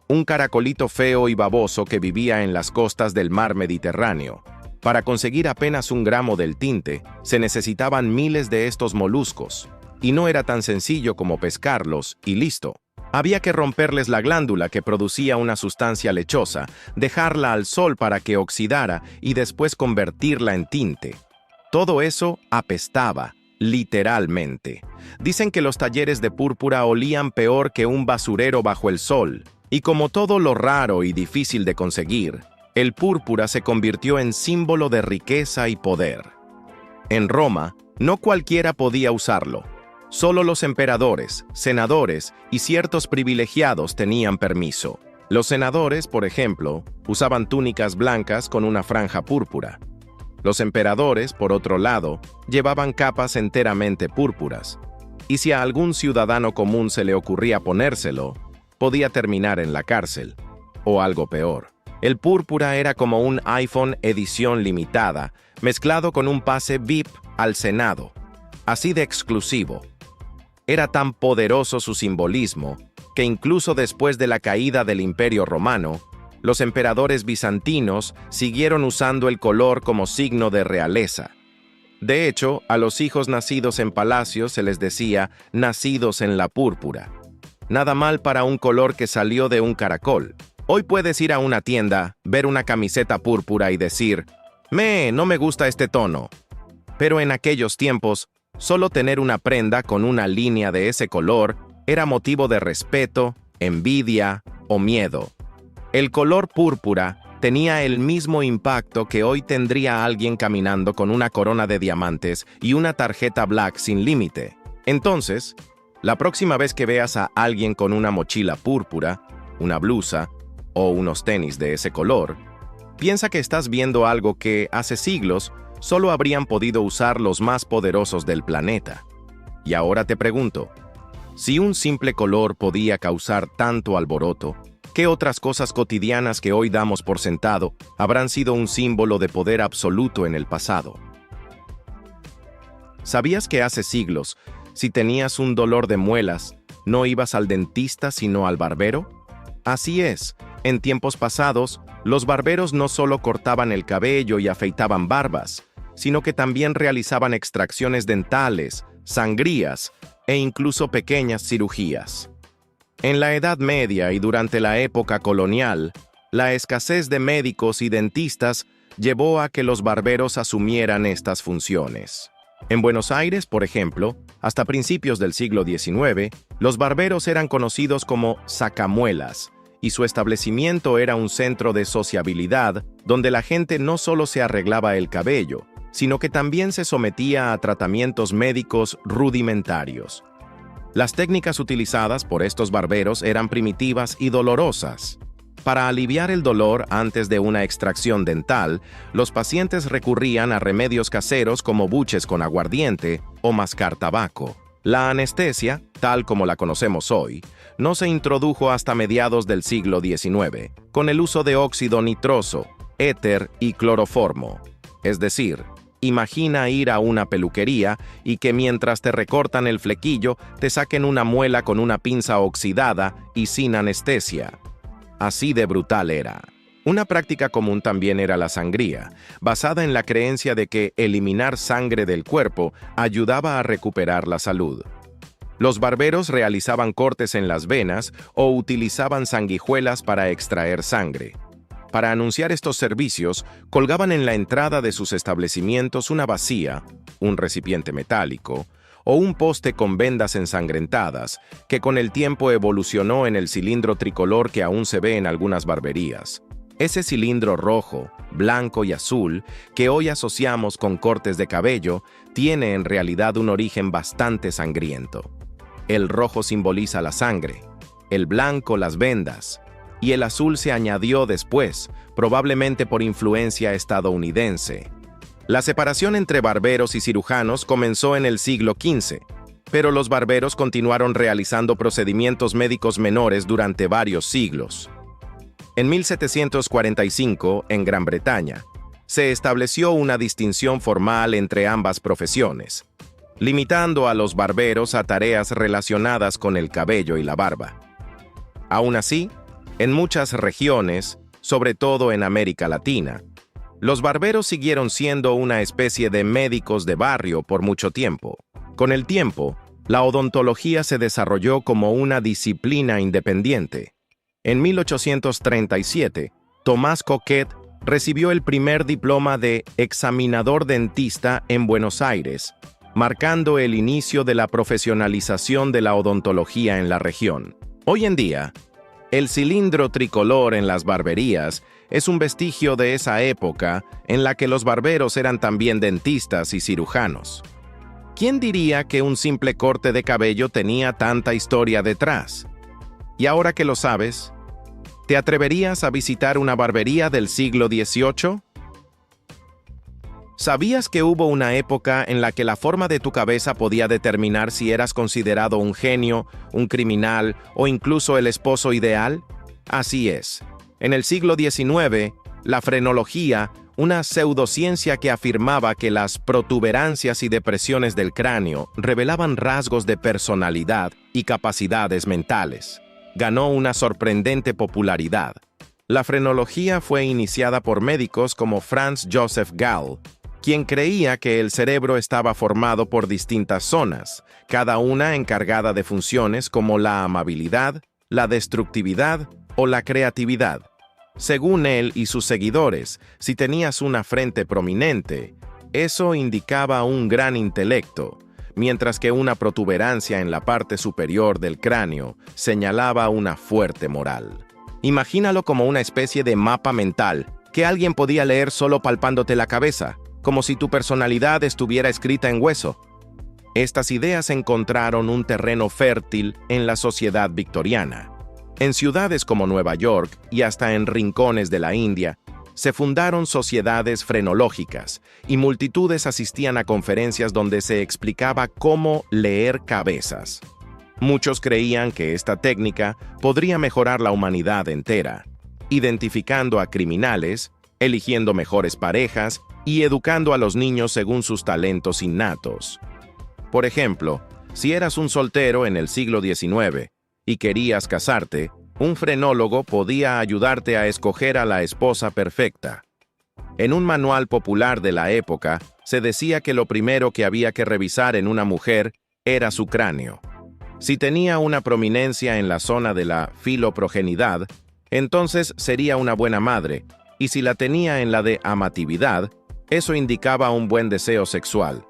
Speaker 1: un caracolito feo y baboso que vivía en las costas del mar Mediterráneo. Para conseguir apenas 1 gramo del tinte, se necesitaban miles de estos moluscos, y no era tan sencillo como pescarlos y listo. Había que romperles la glándula que producía una sustancia lechosa, dejarla al sol para que oxidara y después convertirla en tinte. Todo eso apestaba, literalmente. Dicen que los talleres de púrpura olían peor que un basurero bajo el sol. Y como todo lo raro y difícil de conseguir, el púrpura se convirtió en símbolo de riqueza y poder. En Roma, no cualquiera podía usarlo. Solo los emperadores, senadores y ciertos privilegiados tenían permiso. Los senadores, por ejemplo, usaban túnicas blancas con una franja púrpura. Los emperadores, por otro lado, llevaban capas enteramente púrpuras. Y si a algún ciudadano común se le ocurría ponérselo, podía terminar en la cárcel. O algo peor. El púrpura era como un iPhone edición limitada, mezclado con un pase VIP al Senado. Así de exclusivo. Era tan poderoso su simbolismo que incluso después de la caída del Imperio Romano, los emperadores bizantinos siguieron usando el color como signo de realeza. De hecho, a los hijos nacidos en palacios se les decía nacidos en la púrpura. Nada mal para un color que salió de un caracol. Hoy puedes ir a una tienda, ver una camiseta púrpura y decir, no me gusta este tono. Pero en aquellos tiempos, solo tener una prenda con una línea de ese color era motivo de respeto, envidia o miedo. El color púrpura tenía el mismo impacto que hoy tendría alguien caminando con una corona de diamantes y una tarjeta Black sin límite. Entonces, la próxima vez que veas a alguien con una mochila púrpura, una blusa o unos tenis de ese color, piensa que estás viendo algo que, hace siglos, solo habrían podido usar los más poderosos del planeta. Y ahora te pregunto, si un simple color podía causar tanto alboroto, ¿qué otras cosas cotidianas que hoy damos por sentado habrán sido un símbolo de poder absoluto en el pasado? ¿Sabías que hace siglos, si tenías un dolor de muelas, no ibas al dentista sino al barbero? Así es, en tiempos pasados, los barberos no solo cortaban el cabello y afeitaban barbas, sino que también realizaban extracciones dentales, sangrías e incluso pequeñas cirugías. En la Edad Media y durante la época colonial, la escasez de médicos y dentistas llevó a que los barberos asumieran estas funciones. En Buenos Aires, por ejemplo, hasta principios del siglo XIX, los barberos eran conocidos como sacamuelas, y su establecimiento era un centro de sociabilidad donde la gente no solo se arreglaba el cabello, sino que también se sometía a tratamientos médicos rudimentarios. Las técnicas utilizadas por estos barberos eran primitivas y dolorosas. Para aliviar el dolor antes de una extracción dental, los pacientes recurrían a remedios caseros como buches con aguardiente o mascar tabaco. La anestesia, tal como la conocemos hoy, no se introdujo hasta mediados del siglo XIX, con el uso de óxido nitroso, éter y cloroformo. Es decir, imagina ir a una peluquería y que mientras te recortan el flequillo, te saquen una muela con una pinza oxidada y sin anestesia. Así de brutal era. Una práctica común también era la sangría, basada en la creencia de que eliminar sangre del cuerpo ayudaba a recuperar la salud. Los barberos realizaban cortes en las venas o utilizaban sanguijuelas para extraer sangre. Para anunciar estos servicios, colgaban en la entrada de sus establecimientos una bacía, un recipiente metálico, o un poste con vendas ensangrentadas, que con el tiempo evolucionó en el cilindro tricolor que aún se ve en algunas barberías. Ese cilindro rojo, blanco y azul, que hoy asociamos con cortes de cabello, tiene en realidad un origen bastante sangriento. El rojo simboliza la sangre, el blanco las vendas, y el azul se añadió después, probablemente por influencia estadounidense. La separación entre barberos y cirujanos comenzó en el siglo XV, pero los barberos continuaron realizando procedimientos médicos menores durante varios siglos. En 1745, en Gran Bretaña, se estableció una distinción formal entre ambas profesiones, limitando a los barberos a tareas relacionadas con el cabello y la barba. Aún así, en muchas regiones, sobre todo en América Latina, los barberos siguieron siendo una especie de médicos de barrio por mucho tiempo. Con el tiempo, La odontología se desarrolló como una disciplina independiente. En 1837, Tomás Coquet recibió el primer diploma de examinador dentista en Buenos Aires, marcando el inicio de la profesionalización de la odontología en la región. Hoy en día, el cilindro tricolor en las barberías es un vestigio de esa época en la que los barberos eran también dentistas y cirujanos. ¿Quién diría que un simple corte de cabello tenía tanta historia detrás? Y ahora que lo sabes, ¿te atreverías a visitar una barbería del siglo XVIII? ¿Sabías que hubo una época en la que la forma de tu cabeza podía determinar si eras considerado un genio, un criminal o incluso el esposo ideal? Así es. En el siglo XIX, la frenología, una pseudociencia que afirmaba que las protuberancias y depresiones del cráneo revelaban rasgos de personalidad y capacidades mentales, ganó una sorprendente popularidad. La frenología fue iniciada por médicos como Franz Joseph Gall, quien creía que el cerebro estaba formado por distintas zonas, cada una encargada de funciones como la amabilidad, la destructividad o la creatividad. Según él y sus seguidores, si tenías una frente prominente, eso indicaba un gran intelecto, mientras que una protuberancia en la parte superior del cráneo señalaba una fuerte moral. Imagínalo como una especie de mapa mental que alguien podía leer solo palpándote la cabeza, como si tu personalidad estuviera escrita en hueso. Estas ideas encontraron un terreno fértil en la sociedad victoriana. En ciudades como Nueva York y hasta en rincones de la India, se fundaron sociedades frenológicas y multitudes asistían a conferencias donde se explicaba cómo leer cabezas. Muchos creían que esta técnica podría mejorar la humanidad entera, identificando a criminales, eligiendo mejores parejas y educando a los niños según sus talentos innatos. Por ejemplo, si eras un soltero en el siglo XIX y querías casarte, un frenólogo podía ayudarte a escoger a la esposa perfecta. En un manual popular de la época, se decía que lo primero que había que revisar en una mujer era su cráneo. Si tenía una prominencia en la zona de la filoprogenidad, entonces sería una buena madre, y si la tenía en la de amatividad, eso indicaba un buen deseo sexual.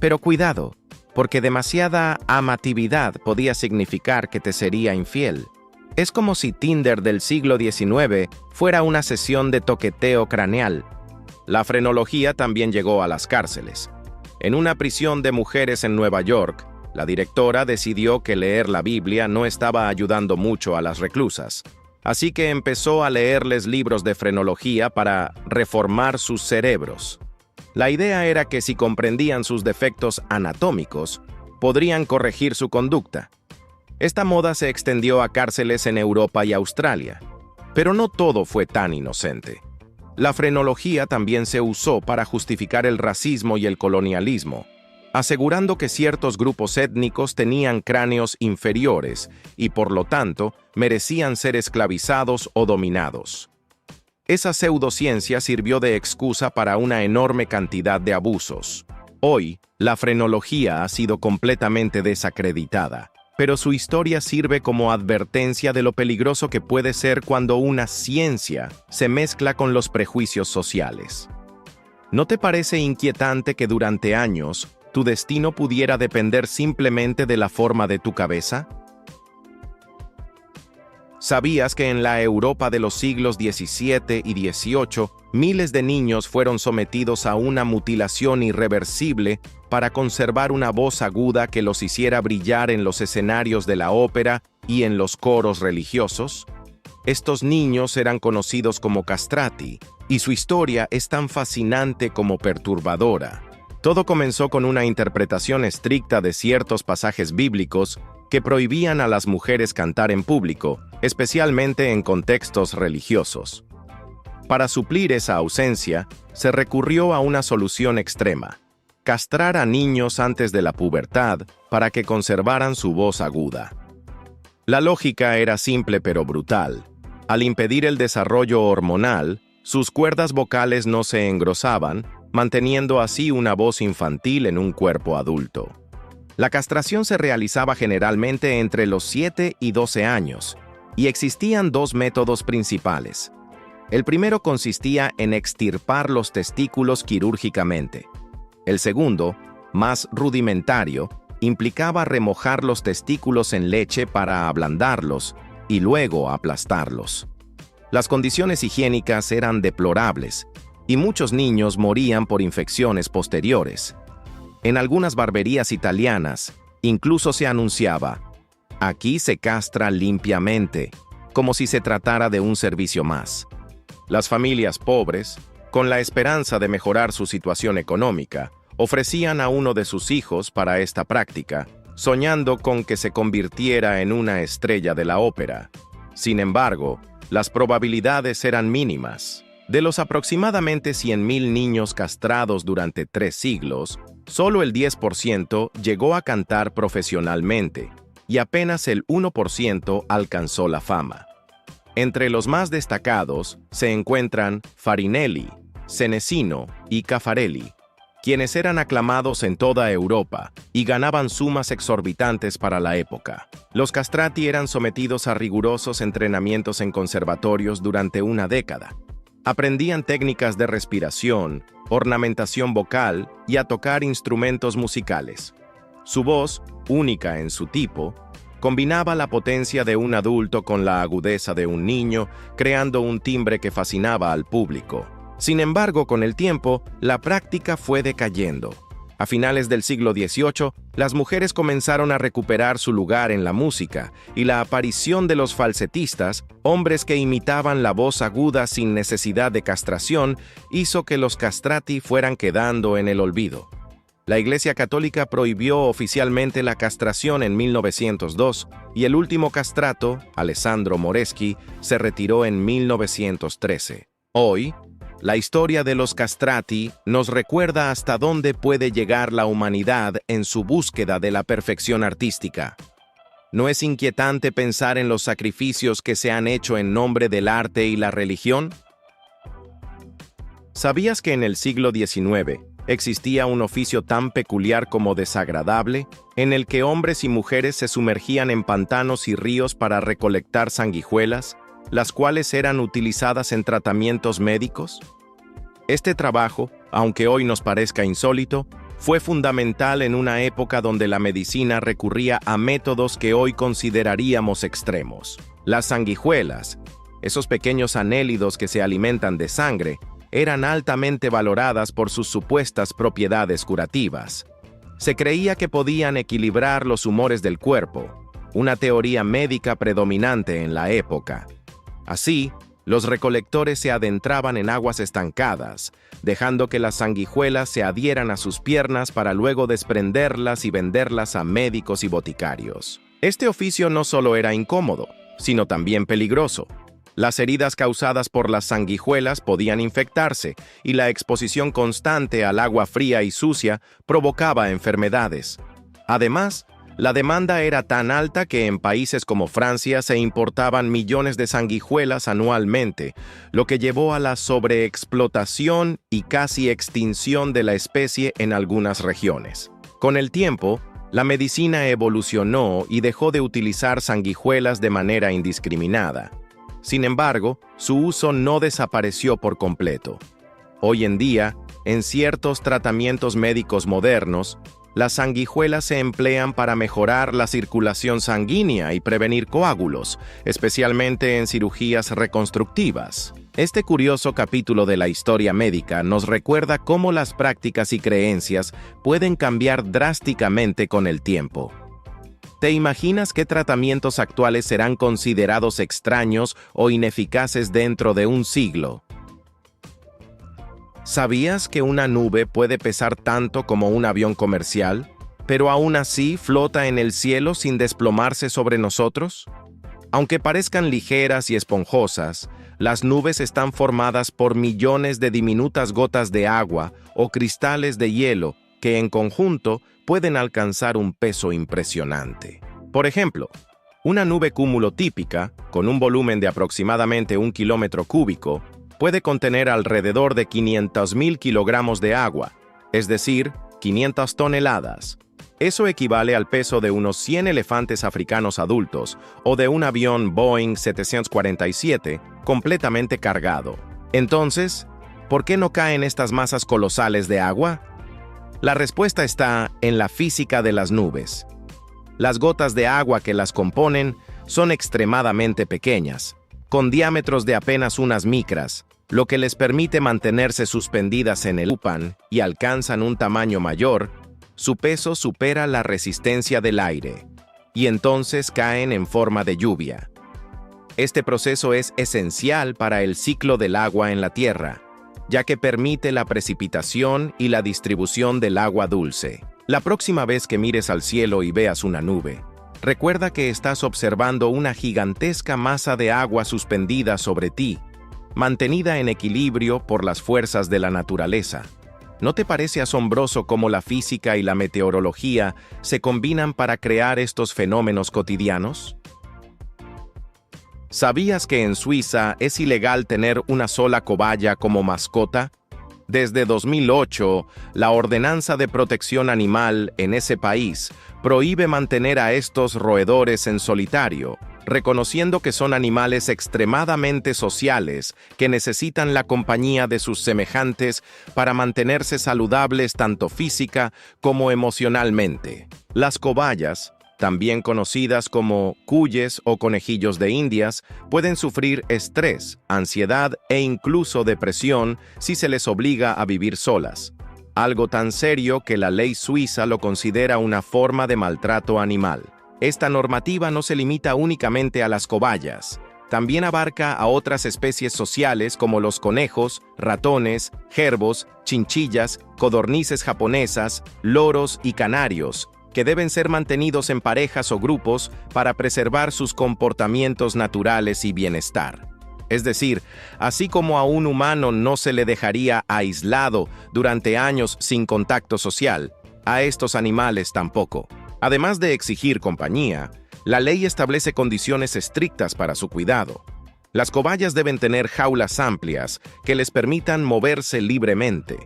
Speaker 1: Pero cuidado, porque demasiada amatividad podía significar que te sería infiel. Es como si Tinder del siglo XIX fuera una sesión de toqueteo craneal. La frenología también llegó a las cárceles. En una prisión de mujeres en Nueva York, la directora decidió que leer la Biblia no estaba ayudando mucho a las reclusas. Así que empezó a leerles libros de frenología para reformar sus cerebros. La idea era que si comprendían sus defectos anatómicos, podrían corregir su conducta. Esta moda se extendió a cárceles en Europa y Australia. Pero no todo fue tan inocente. La frenología también se usó para justificar el racismo y el colonialismo, asegurando que ciertos grupos étnicos tenían cráneos inferiores y, por lo tanto, merecían ser esclavizados o dominados. Esa pseudociencia sirvió de excusa para una enorme cantidad de abusos. Hoy, la frenología ha sido completamente desacreditada, pero su historia sirve como advertencia de lo peligroso que puede ser cuando una ciencia se mezcla con los prejuicios sociales. ¿No te parece inquietante que durante años tu destino pudiera depender simplemente de la forma de tu cabeza? ¿Sabías que en la Europa de los siglos XVII y XVIII, miles de niños fueron sometidos a una mutilación irreversible para conservar una voz aguda que los hiciera brillar en los escenarios de la ópera y en los coros religiosos? Estos niños eran conocidos como castrati, y su historia es tan fascinante como perturbadora. Todo comenzó con una interpretación estricta de ciertos pasajes bíblicos que prohibían a las mujeres cantar en público, especialmente en contextos religiosos. Para suplir esa ausencia, se recurrió a una solución extrema: castrar a niños antes de la pubertad para que conservaran su voz aguda. La lógica era simple pero brutal. Al impedir el desarrollo hormonal, sus cuerdas vocales no se engrosaban, manteniendo así una voz infantil en un cuerpo adulto. La castración se realizaba generalmente entre los 7 y 12 años, y existían dos métodos principales. El primero consistía en extirpar los testículos quirúrgicamente. El segundo, más rudimentario, implicaba remojar los testículos en leche para ablandarlos y luego aplastarlos. Las condiciones higiénicas eran deplorables y muchos niños morían por infecciones posteriores. En algunas barberías italianas, incluso se anunciaba: "Aquí se castra limpiamente", como si se tratara de un servicio más. Las familias pobres, con la esperanza de mejorar su situación económica, ofrecían a uno de sus hijos para esta práctica, soñando con que se convirtiera en una estrella de la ópera. Sin embargo, las probabilidades eran mínimas. De los aproximadamente 100.000 niños castrados durante 3 siglos, solo el 10% llegó a cantar profesionalmente, y apenas el 1% alcanzó la fama. Entre los más destacados se encuentran Farinelli, Senesino y Caffarelli, quienes eran aclamados en toda Europa y ganaban sumas exorbitantes para la época. Los castrati eran sometidos a rigurosos entrenamientos en conservatorios durante una década. Aprendían técnicas de respiración, ornamentación vocal y a tocar instrumentos musicales. Su voz, única en su tipo, combinaba la potencia de un adulto con la agudeza de un niño, creando un timbre que fascinaba al público. Sin embargo, con el tiempo, la práctica fue decayendo. A finales del siglo XVIII, las mujeres comenzaron a recuperar su lugar en la música, y la aparición de los falsetistas, hombres que imitaban la voz aguda sin necesidad de castración, hizo que los castrati fueran quedando en el olvido. La Iglesia Católica prohibió oficialmente la castración en 1902, y el último castrato, Alessandro Moreschi, se retiró en 1913. Hoy, la historia de los castrati nos recuerda hasta dónde puede llegar la humanidad en su búsqueda de la perfección artística. ¿No es inquietante pensar en los sacrificios que se han hecho en nombre del arte y la religión? ¿Sabías que en el siglo XIX existía un oficio tan peculiar como desagradable, en el que hombres y mujeres se sumergían en pantanos y ríos para recolectar sanguijuelas, las cuales eran utilizadas en tratamientos médicos? Este trabajo, aunque hoy nos parezca insólito, fue fundamental en una época donde la medicina recurría a métodos que hoy consideraríamos extremos. Las sanguijuelas, esos pequeños anélidos que se alimentan de sangre, eran altamente valoradas por sus supuestas propiedades curativas. Se creía que podían equilibrar los humores del cuerpo, una teoría médica predominante en la época. Así, los recolectores se adentraban en aguas estancadas, dejando que las sanguijuelas se adhieran a sus piernas para luego desprenderlas y venderlas a médicos y boticarios. Este oficio no solo era incómodo, sino también peligroso. Las heridas causadas por las sanguijuelas podían infectarse, y la exposición constante al agua fría y sucia provocaba enfermedades. Además, la demanda era tan alta que en países como Francia se importaban millones de sanguijuelas anualmente, lo que llevó a la sobreexplotación y casi extinción de la especie en algunas regiones. Con el tiempo, la medicina evolucionó y dejó de utilizar sanguijuelas de manera indiscriminada. Sin embargo, su uso no desapareció por completo. Hoy en día, en ciertos tratamientos médicos modernos, las sanguijuelas se emplean para mejorar la circulación sanguínea y prevenir coágulos, especialmente en cirugías reconstructivas. Este curioso capítulo de la historia médica nos recuerda cómo las prácticas y creencias pueden cambiar drásticamente con el tiempo. ¿Te imaginas qué tratamientos actuales serán considerados extraños o ineficaces dentro de un siglo? ¿Sabías que una nube puede pesar tanto como un avión comercial, pero aún así flota en el cielo sin desplomarse sobre nosotros? Aunque parezcan ligeras y esponjosas, las nubes están formadas por millones de diminutas gotas de agua o cristales de hielo que en conjunto pueden alcanzar un peso impresionante. Por ejemplo, una nube cúmulo típica, con un volumen de aproximadamente 1 kilómetro cúbico, puede contener alrededor de 500.000 kilogramos de agua, es decir, 500 toneladas. Eso equivale al peso de unos 100 elefantes africanos adultos o de un avión Boeing 747 completamente cargado. Entonces, ¿por qué no caen estas masas colosales de agua? La respuesta está en la física de las nubes. Las gotas de agua que las componen son extremadamente pequeñas, con diámetros de apenas unas micras, lo que les permite mantenerse suspendidas en el UPAN y alcanzan un tamaño mayor. Su peso supera la resistencia del aire, y entonces caen en forma de lluvia. Este proceso es esencial para el ciclo del agua en la Tierra, ya que permite la precipitación y la distribución del agua dulce. La próxima vez que mires al cielo y veas una nube, recuerda que estás observando una gigantesca masa de agua suspendida sobre ti, mantenida en equilibrio por las fuerzas de la naturaleza. ¿No te parece asombroso cómo la física y la meteorología se combinan para crear estos fenómenos cotidianos? ¿Sabías que en Suiza es ilegal tener una sola cobaya como mascota? Desde 2008, la Ordenanza de Protección Animal en ese país prohíbe mantener a estos roedores en solitario, reconociendo que son animales extremadamente sociales que necesitan la compañía de sus semejantes para mantenerse saludables tanto física como emocionalmente. Las cobayas, también conocidas como cuyes o conejillos de Indias, pueden sufrir estrés, ansiedad e incluso depresión si se les obliga a vivir solas. Algo tan serio que la ley suiza lo considera una forma de maltrato animal. Esta normativa no se limita únicamente a las cobayas. También abarca a otras especies sociales como los conejos, ratones, jerbos, chinchillas, codornices japonesas, loros y canarios, que deben ser mantenidos en parejas o grupos para preservar sus comportamientos naturales y bienestar. Es decir, así como a un humano no se le dejaría aislado durante años sin contacto social, a estos animales tampoco. Además de exigir compañía, la ley establece condiciones estrictas para su cuidado. Las cobayas deben tener jaulas amplias que les permitan moverse libremente,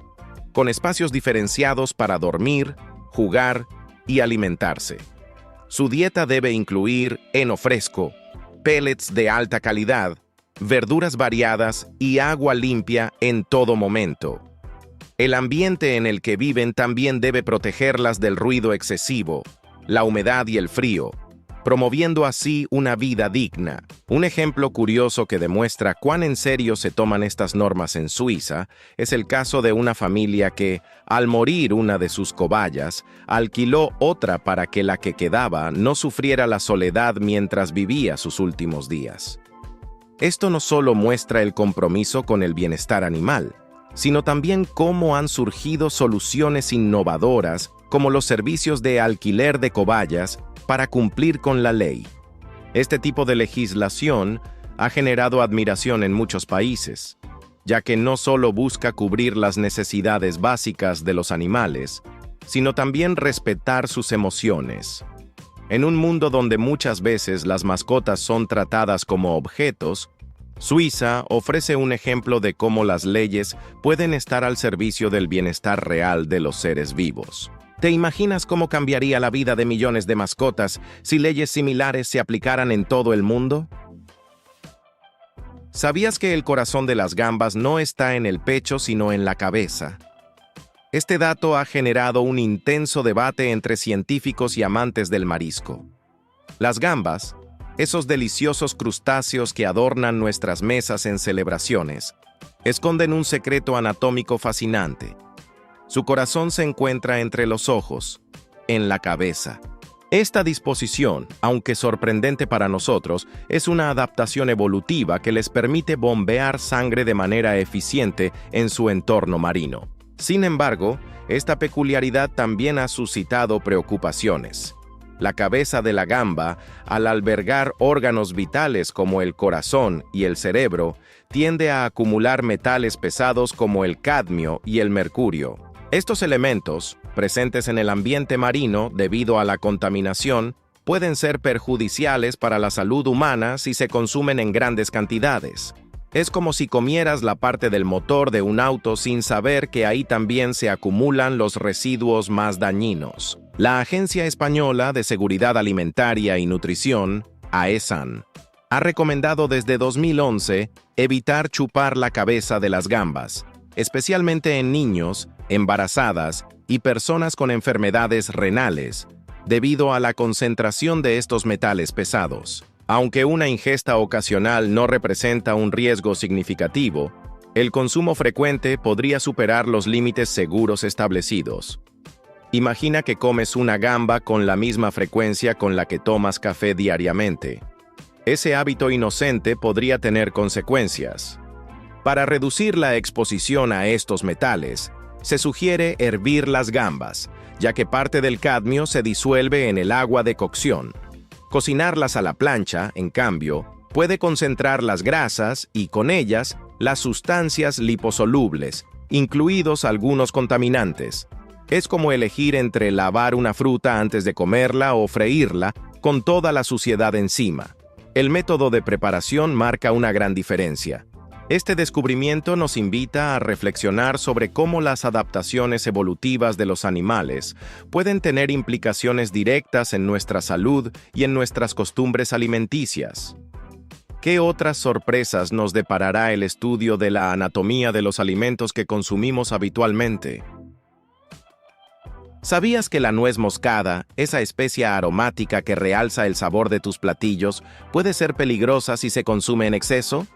Speaker 1: con espacios diferenciados para dormir, jugar y alimentarse. Su dieta debe incluir heno fresco, pellets de alta calidad, verduras variadas y agua limpia en todo momento. El ambiente en el que viven también debe protegerlas del ruido excesivo, la humedad y el frío, promoviendo así una vida digna. Un ejemplo curioso que demuestra cuán en serio se toman estas normas en Suiza es el caso de una familia que, al morir una de sus cobayas, alquiló otra para que la que quedaba no sufriera la soledad mientras vivía sus últimos días. Esto no solo muestra el compromiso con el bienestar animal, sino también cómo han surgido soluciones innovadoras como los servicios de alquiler de cobayas para cumplir con la ley. Este tipo de legislación ha generado admiración en muchos países, ya que no solo busca cubrir las necesidades básicas de los animales, sino también respetar sus emociones. En un mundo donde muchas veces las mascotas son tratadas como objetos, Suiza ofrece un ejemplo de cómo las leyes pueden estar al servicio del bienestar real de los seres vivos. ¿Te imaginas cómo cambiaría la vida de millones de mascotas si leyes similares se aplicaran en todo el mundo? ¿Sabías que el corazón de las gambas no está en el pecho sino en la cabeza? Este dato ha generado un intenso debate entre científicos y amantes del marisco. Las gambas, esos deliciosos crustáceos que adornan nuestras mesas en celebraciones, esconden un secreto anatómico fascinante. Su corazón se encuentra entre los ojos, en la cabeza. Esta disposición, aunque sorprendente para nosotros, es una adaptación evolutiva que les permite bombear sangre de manera eficiente en su entorno marino. Sin embargo, esta peculiaridad también ha suscitado preocupaciones. La cabeza de la gamba, al albergar órganos vitales como el corazón y el cerebro, tiende a acumular metales pesados como el cadmio y el mercurio. Estos elementos, presentes en el ambiente marino debido a la contaminación, pueden ser perjudiciales para la salud humana si se consumen en grandes cantidades. Es como si comieras la parte del motor de un auto sin saber que ahí también se acumulan los residuos más dañinos. La Agencia Española de Seguridad Alimentaria y Nutrición, AESAN, ha recomendado desde 2011 evitar chupar la cabeza de las gambas, especialmente en niños, embarazadas y personas con enfermedades renales, debido a la concentración de estos metales pesados. Aunque una ingesta ocasional no representa un riesgo significativo, el consumo frecuente podría superar los límites seguros establecidos. Imagina que comes una gamba con la misma frecuencia con la que tomas café diariamente. Ese hábito inocente podría tener consecuencias. Para reducir la exposición a estos metales, se sugiere hervir las gambas, ya que parte del cadmio se disuelve en el agua de cocción. Cocinarlas a la plancha, en cambio, puede concentrar las grasas y, con ellas, las sustancias liposolubles, incluidos algunos contaminantes. Es como elegir entre lavar una fruta antes de comerla o freírla con toda la suciedad encima. El método de preparación marca una gran diferencia. Este descubrimiento nos invita a reflexionar sobre cómo las adaptaciones evolutivas de los animales pueden tener implicaciones directas en nuestra salud y en nuestras costumbres alimenticias. ¿Qué otras sorpresas nos deparará el estudio de la anatomía de los alimentos que consumimos habitualmente? ¿Sabías que la nuez moscada, esa especia aromática que realza el sabor de tus platillos, puede ser peligrosa si se consume en exceso?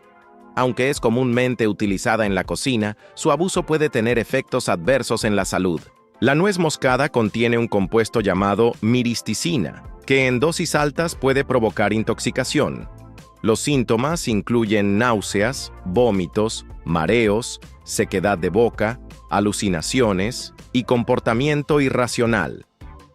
Speaker 1: Aunque es comúnmente utilizada en la cocina, su abuso puede tener efectos adversos en la salud. La nuez moscada contiene un compuesto llamado miristicina, que en dosis altas puede provocar intoxicación. Los síntomas incluyen náuseas, vómitos, mareos, sequedad de boca, alucinaciones y comportamiento irracional.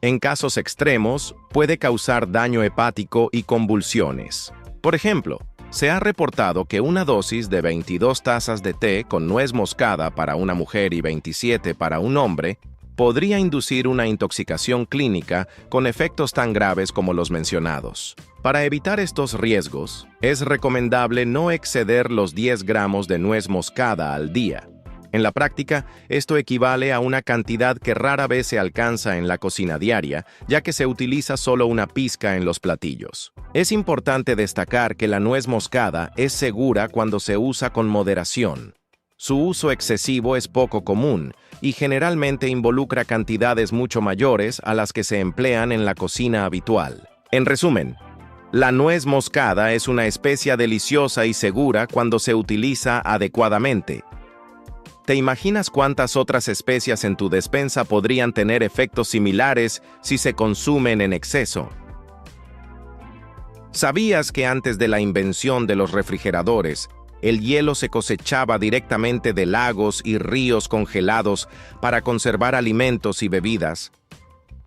Speaker 1: En casos extremos, puede causar daño hepático y convulsiones. Por ejemplo, se ha reportado que una dosis de 22 tazas de té con nuez moscada para una mujer y 27 para un hombre podría inducir una intoxicación clínica con efectos tan graves como los mencionados. Para evitar estos riesgos, es recomendable no exceder los 10 gramos de nuez moscada al día. En la práctica, esto equivale a una cantidad que rara vez se alcanza en la cocina diaria, ya que se utiliza solo una pizca en los platillos. Es importante destacar que la nuez moscada es segura cuando se usa con moderación. Su uso excesivo es poco común y generalmente involucra cantidades mucho mayores a las que se emplean en la cocina habitual. En resumen, la nuez moscada es una especia deliciosa y segura cuando se utiliza adecuadamente. ¿Te imaginas cuántas otras especias en tu despensa podrían tener efectos similares si se consumen en exceso? ¿Sabías que antes de la invención de los refrigeradores, el hielo se cosechaba directamente de lagos y ríos congelados para conservar alimentos y bebidas?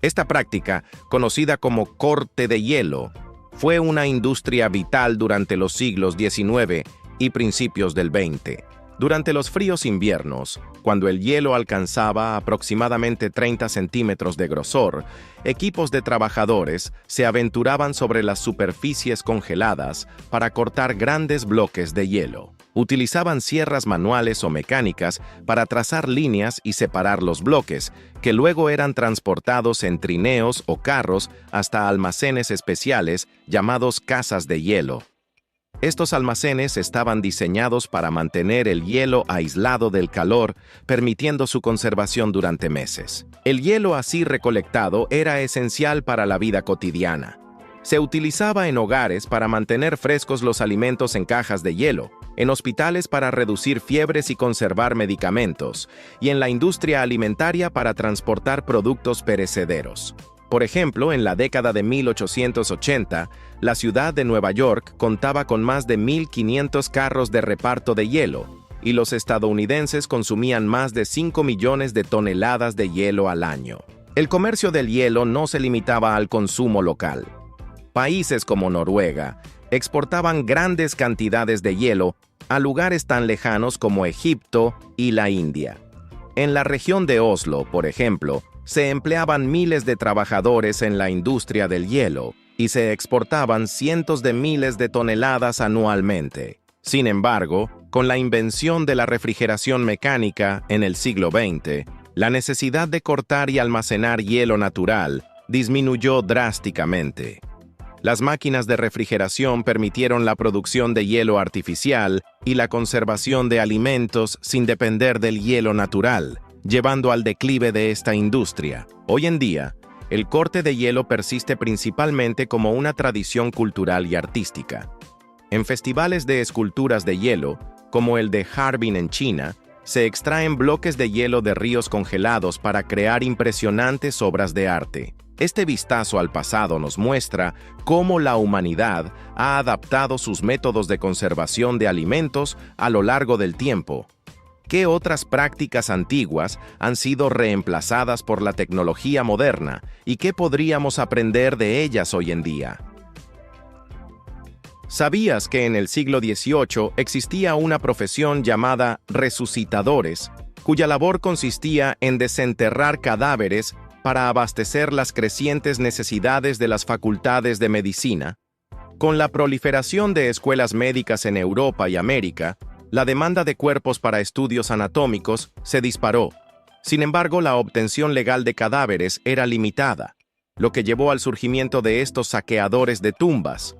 Speaker 1: Esta práctica, conocida como corte de hielo, fue una industria vital durante los siglos XIX y principios del XX. Durante los fríos inviernos, cuando el hielo alcanzaba aproximadamente 30 centímetros de grosor, equipos de trabajadores se aventuraban sobre las superficies congeladas para cortar grandes bloques de hielo. Utilizaban sierras manuales o mecánicas para trazar líneas y separar los bloques, que luego eran transportados en trineos o carros hasta almacenes especiales llamados casas de hielo. Estos almacenes estaban diseñados para mantener el hielo aislado del calor, permitiendo su conservación durante meses. El hielo así recolectado era esencial para la vida cotidiana. Se utilizaba en hogares para mantener frescos los alimentos en cajas de hielo, en hospitales para reducir fiebres y conservar medicamentos, y en la industria alimentaria para transportar productos perecederos. Por ejemplo, en la década de 1880, la ciudad de Nueva York contaba con más de 1.500 carros de reparto de hielo, y los estadounidenses consumían más de 5 millones de toneladas de hielo al año. El comercio del hielo no se limitaba al consumo local. Países como Noruega exportaban grandes cantidades de hielo a lugares tan lejanos como Egipto y la India. En la región de Oslo, por ejemplo, se empleaban miles de trabajadores en la industria del hielo y se exportaban cientos de miles de toneladas anualmente. Sin embargo, con la invención de la refrigeración mecánica en el siglo XX, la necesidad de cortar y almacenar hielo natural disminuyó drásticamente. Las máquinas de refrigeración permitieron la producción de hielo artificial y la conservación de alimentos sin depender del hielo natural, llevando al declive de esta industria. Hoy en día, el corte de hielo persiste principalmente como una tradición cultural y artística. En festivales de esculturas de hielo, como el de Harbin en China, se extraen bloques de hielo de ríos congelados para crear impresionantes obras de arte. Este vistazo al pasado nos muestra cómo la humanidad ha adaptado sus métodos de conservación de alimentos a lo largo del tiempo. ¿Qué otras prácticas antiguas han sido reemplazadas por la tecnología moderna y qué podríamos aprender de ellas hoy en día? ¿Sabías que en el siglo XVIII existía una profesión llamada resucitadores, cuya labor consistía en desenterrar cadáveres para abastecer las crecientes necesidades de las facultades de medicina? Con la proliferación de escuelas médicas en Europa y América, la demanda de cuerpos para estudios anatómicos se disparó. Sin embargo, la obtención legal de cadáveres era limitada, lo que llevó al surgimiento de estos saqueadores de tumbas.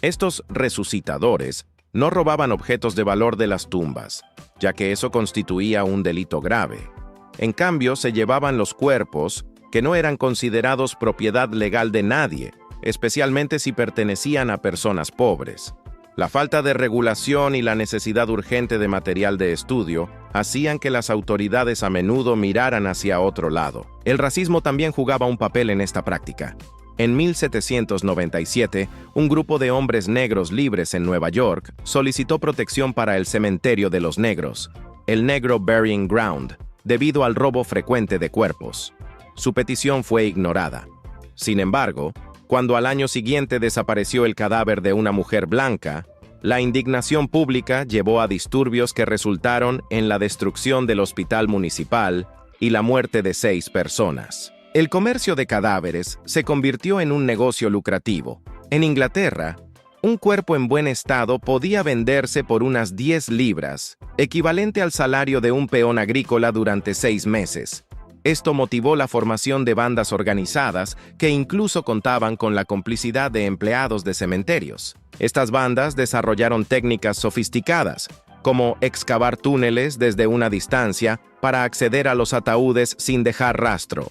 Speaker 1: Estos resucitadores no robaban objetos de valor de las tumbas, ya que eso constituía un delito grave. En cambio, se llevaban los cuerpos que no eran considerados propiedad legal de nadie, especialmente si pertenecían a personas pobres. La falta de regulación y la necesidad urgente de material de estudio hacían que las autoridades a menudo miraran hacia otro lado. El racismo también jugaba un papel en esta práctica. En 1797, un grupo de hombres negros libres en Nueva York solicitó protección para el cementerio de los negros, el Negro Burying Ground, debido al robo frecuente de cuerpos. Su petición fue ignorada. Sin embargo, cuando al año siguiente desapareció el cadáver de una mujer blanca, la indignación pública llevó a disturbios que resultaron en la destrucción del hospital municipal y la muerte de 6 personas. El comercio de cadáveres se convirtió en un negocio lucrativo. En Inglaterra, un cuerpo en buen estado podía venderse por unas 10 libras, equivalente al salario de un peón agrícola durante 6 meses. Esto motivó la formación de bandas organizadas que incluso contaban con la complicidad de empleados de cementerios. Estas bandas desarrollaron técnicas sofisticadas, como excavar túneles desde una distancia para acceder a los ataúdes sin dejar rastro.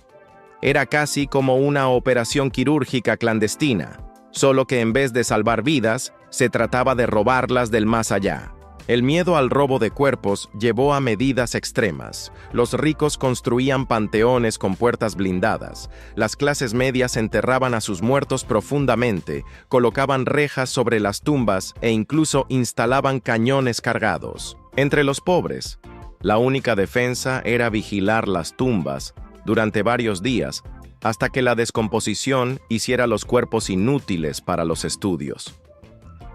Speaker 1: Era casi como una operación quirúrgica clandestina, solo que en vez de salvar vidas, se trataba de robarlas del más allá. El miedo al robo de cuerpos llevó a medidas extremas. Los ricos construían panteones con puertas blindadas. Las clases medias enterraban a sus muertos profundamente, colocaban rejas sobre las tumbas e incluso instalaban cañones cargados. Entre los pobres, la única defensa era vigilar las tumbas durante varios días, hasta que la descomposición hiciera los cuerpos inútiles para los estudios.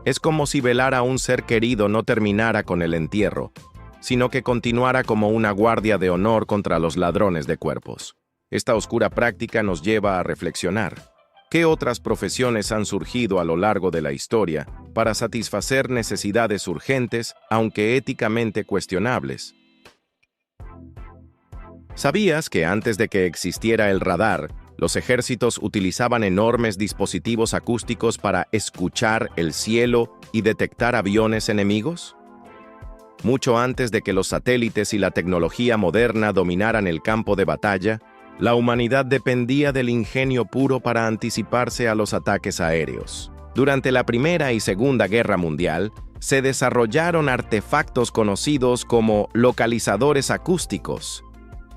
Speaker 1: Es como si velar a un ser querido no terminara con el entierro, sino que continuara como una guardia de honor contra los ladrones de cuerpos. Esta oscura práctica nos lleva a reflexionar. ¿Qué otras profesiones han surgido a lo largo de la historia para satisfacer necesidades urgentes, aunque éticamente cuestionables? ¿Sabías que antes de que existiera el radar, los ejércitos utilizaban enormes dispositivos acústicos para escuchar el cielo y detectar aviones enemigos? Mucho antes de que los satélites y la tecnología moderna dominaran el campo de batalla, la humanidad dependía del ingenio puro para anticiparse a los ataques aéreos. Durante la Primera y Segunda Guerra Mundial, se desarrollaron artefactos conocidos como localizadores acústicos,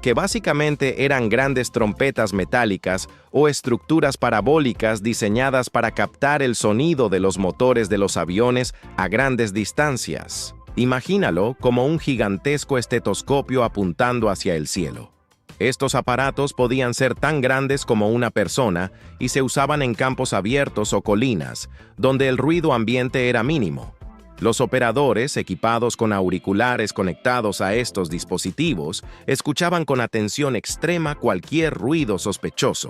Speaker 1: que básicamente eran grandes trompetas metálicas o estructuras parabólicas diseñadas para captar el sonido de los motores de los aviones a grandes distancias. Imagínalo como un gigantesco estetoscopio apuntando hacia el cielo. Estos aparatos podían ser tan grandes como una persona y se usaban en campos abiertos o colinas, donde el ruido ambiente era mínimo. Los operadores, equipados con auriculares conectados a estos dispositivos, escuchaban con atención extrema cualquier ruido sospechoso.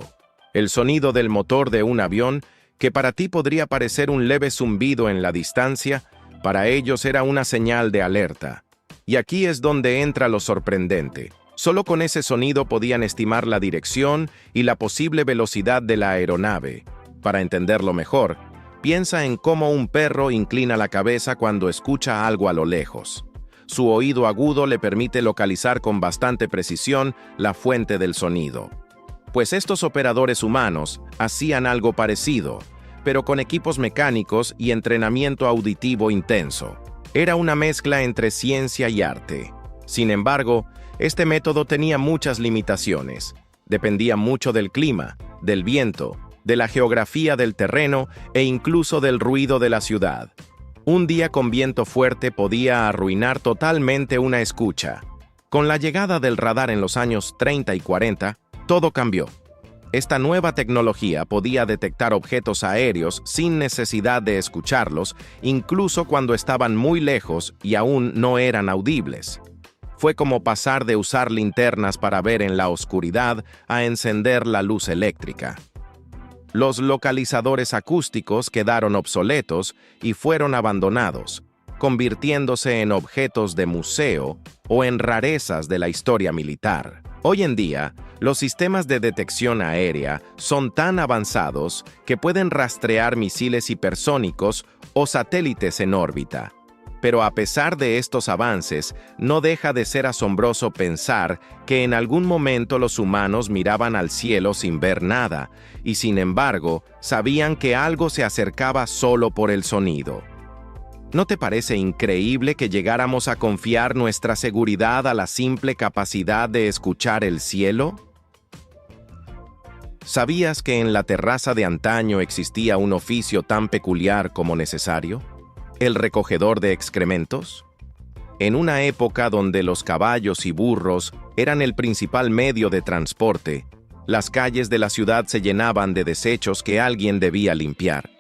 Speaker 1: El sonido del motor de un avión, que para ti podría parecer un leve zumbido en la distancia, para ellos era una señal de alerta. Y aquí es donde entra lo sorprendente. Solo con ese sonido podían estimar la dirección y la posible velocidad de la aeronave. Para entenderlo mejor, piensa en cómo un perro inclina la cabeza cuando escucha algo a lo lejos. Su oído agudo le permite localizar con bastante precisión la fuente del sonido. Pues estos operadores humanos hacían algo parecido, pero con equipos mecánicos y entrenamiento auditivo intenso. Era una mezcla entre ciencia y arte. Sin embargo, este método tenía muchas limitaciones. Dependía mucho del clima, del viento, de la geografía del terreno e incluso del ruido de la ciudad. Un día con viento fuerte podía arruinar totalmente una escucha. Con la llegada del radar en los años 30 y 40, todo cambió. Esta nueva tecnología podía detectar objetos aéreos sin necesidad de escucharlos, incluso cuando estaban muy lejos y aún no eran audibles. Fue como pasar de usar linternas para ver en la oscuridad a encender la luz eléctrica. Los localizadores acústicos quedaron obsoletos y fueron abandonados, convirtiéndose en objetos de museo o en rarezas de la historia militar. Hoy en día, los sistemas de detección aérea son tan avanzados que pueden rastrear misiles hipersónicos o satélites en órbita. Pero a pesar de estos avances, no deja de ser asombroso pensar que en algún momento los humanos miraban al cielo sin ver nada, y sin embargo, sabían que algo se acercaba solo por el sonido. ¿No te parece increíble que llegáramos a confiar nuestra seguridad a la simple capacidad de escuchar el cielo? ¿Sabías que en la terraza de antaño existía un oficio tan peculiar como necesario? ¿El recogedor de excrementos? En una época donde los caballos y burros eran el principal medio de transporte, las calles de la ciudad se llenaban de desechos que alguien debía limpiar.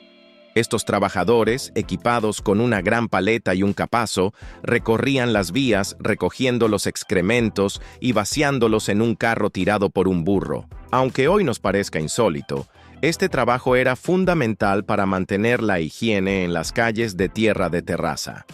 Speaker 1: Estos trabajadores, equipados con una gran paleta y un capazo, recorrían las vías recogiendo los excrementos y vaciándolos en un carro tirado por un burro. Aunque hoy nos parezca insólito, este trabajo era fundamental para mantener la higiene en las calles de tierra de terraza.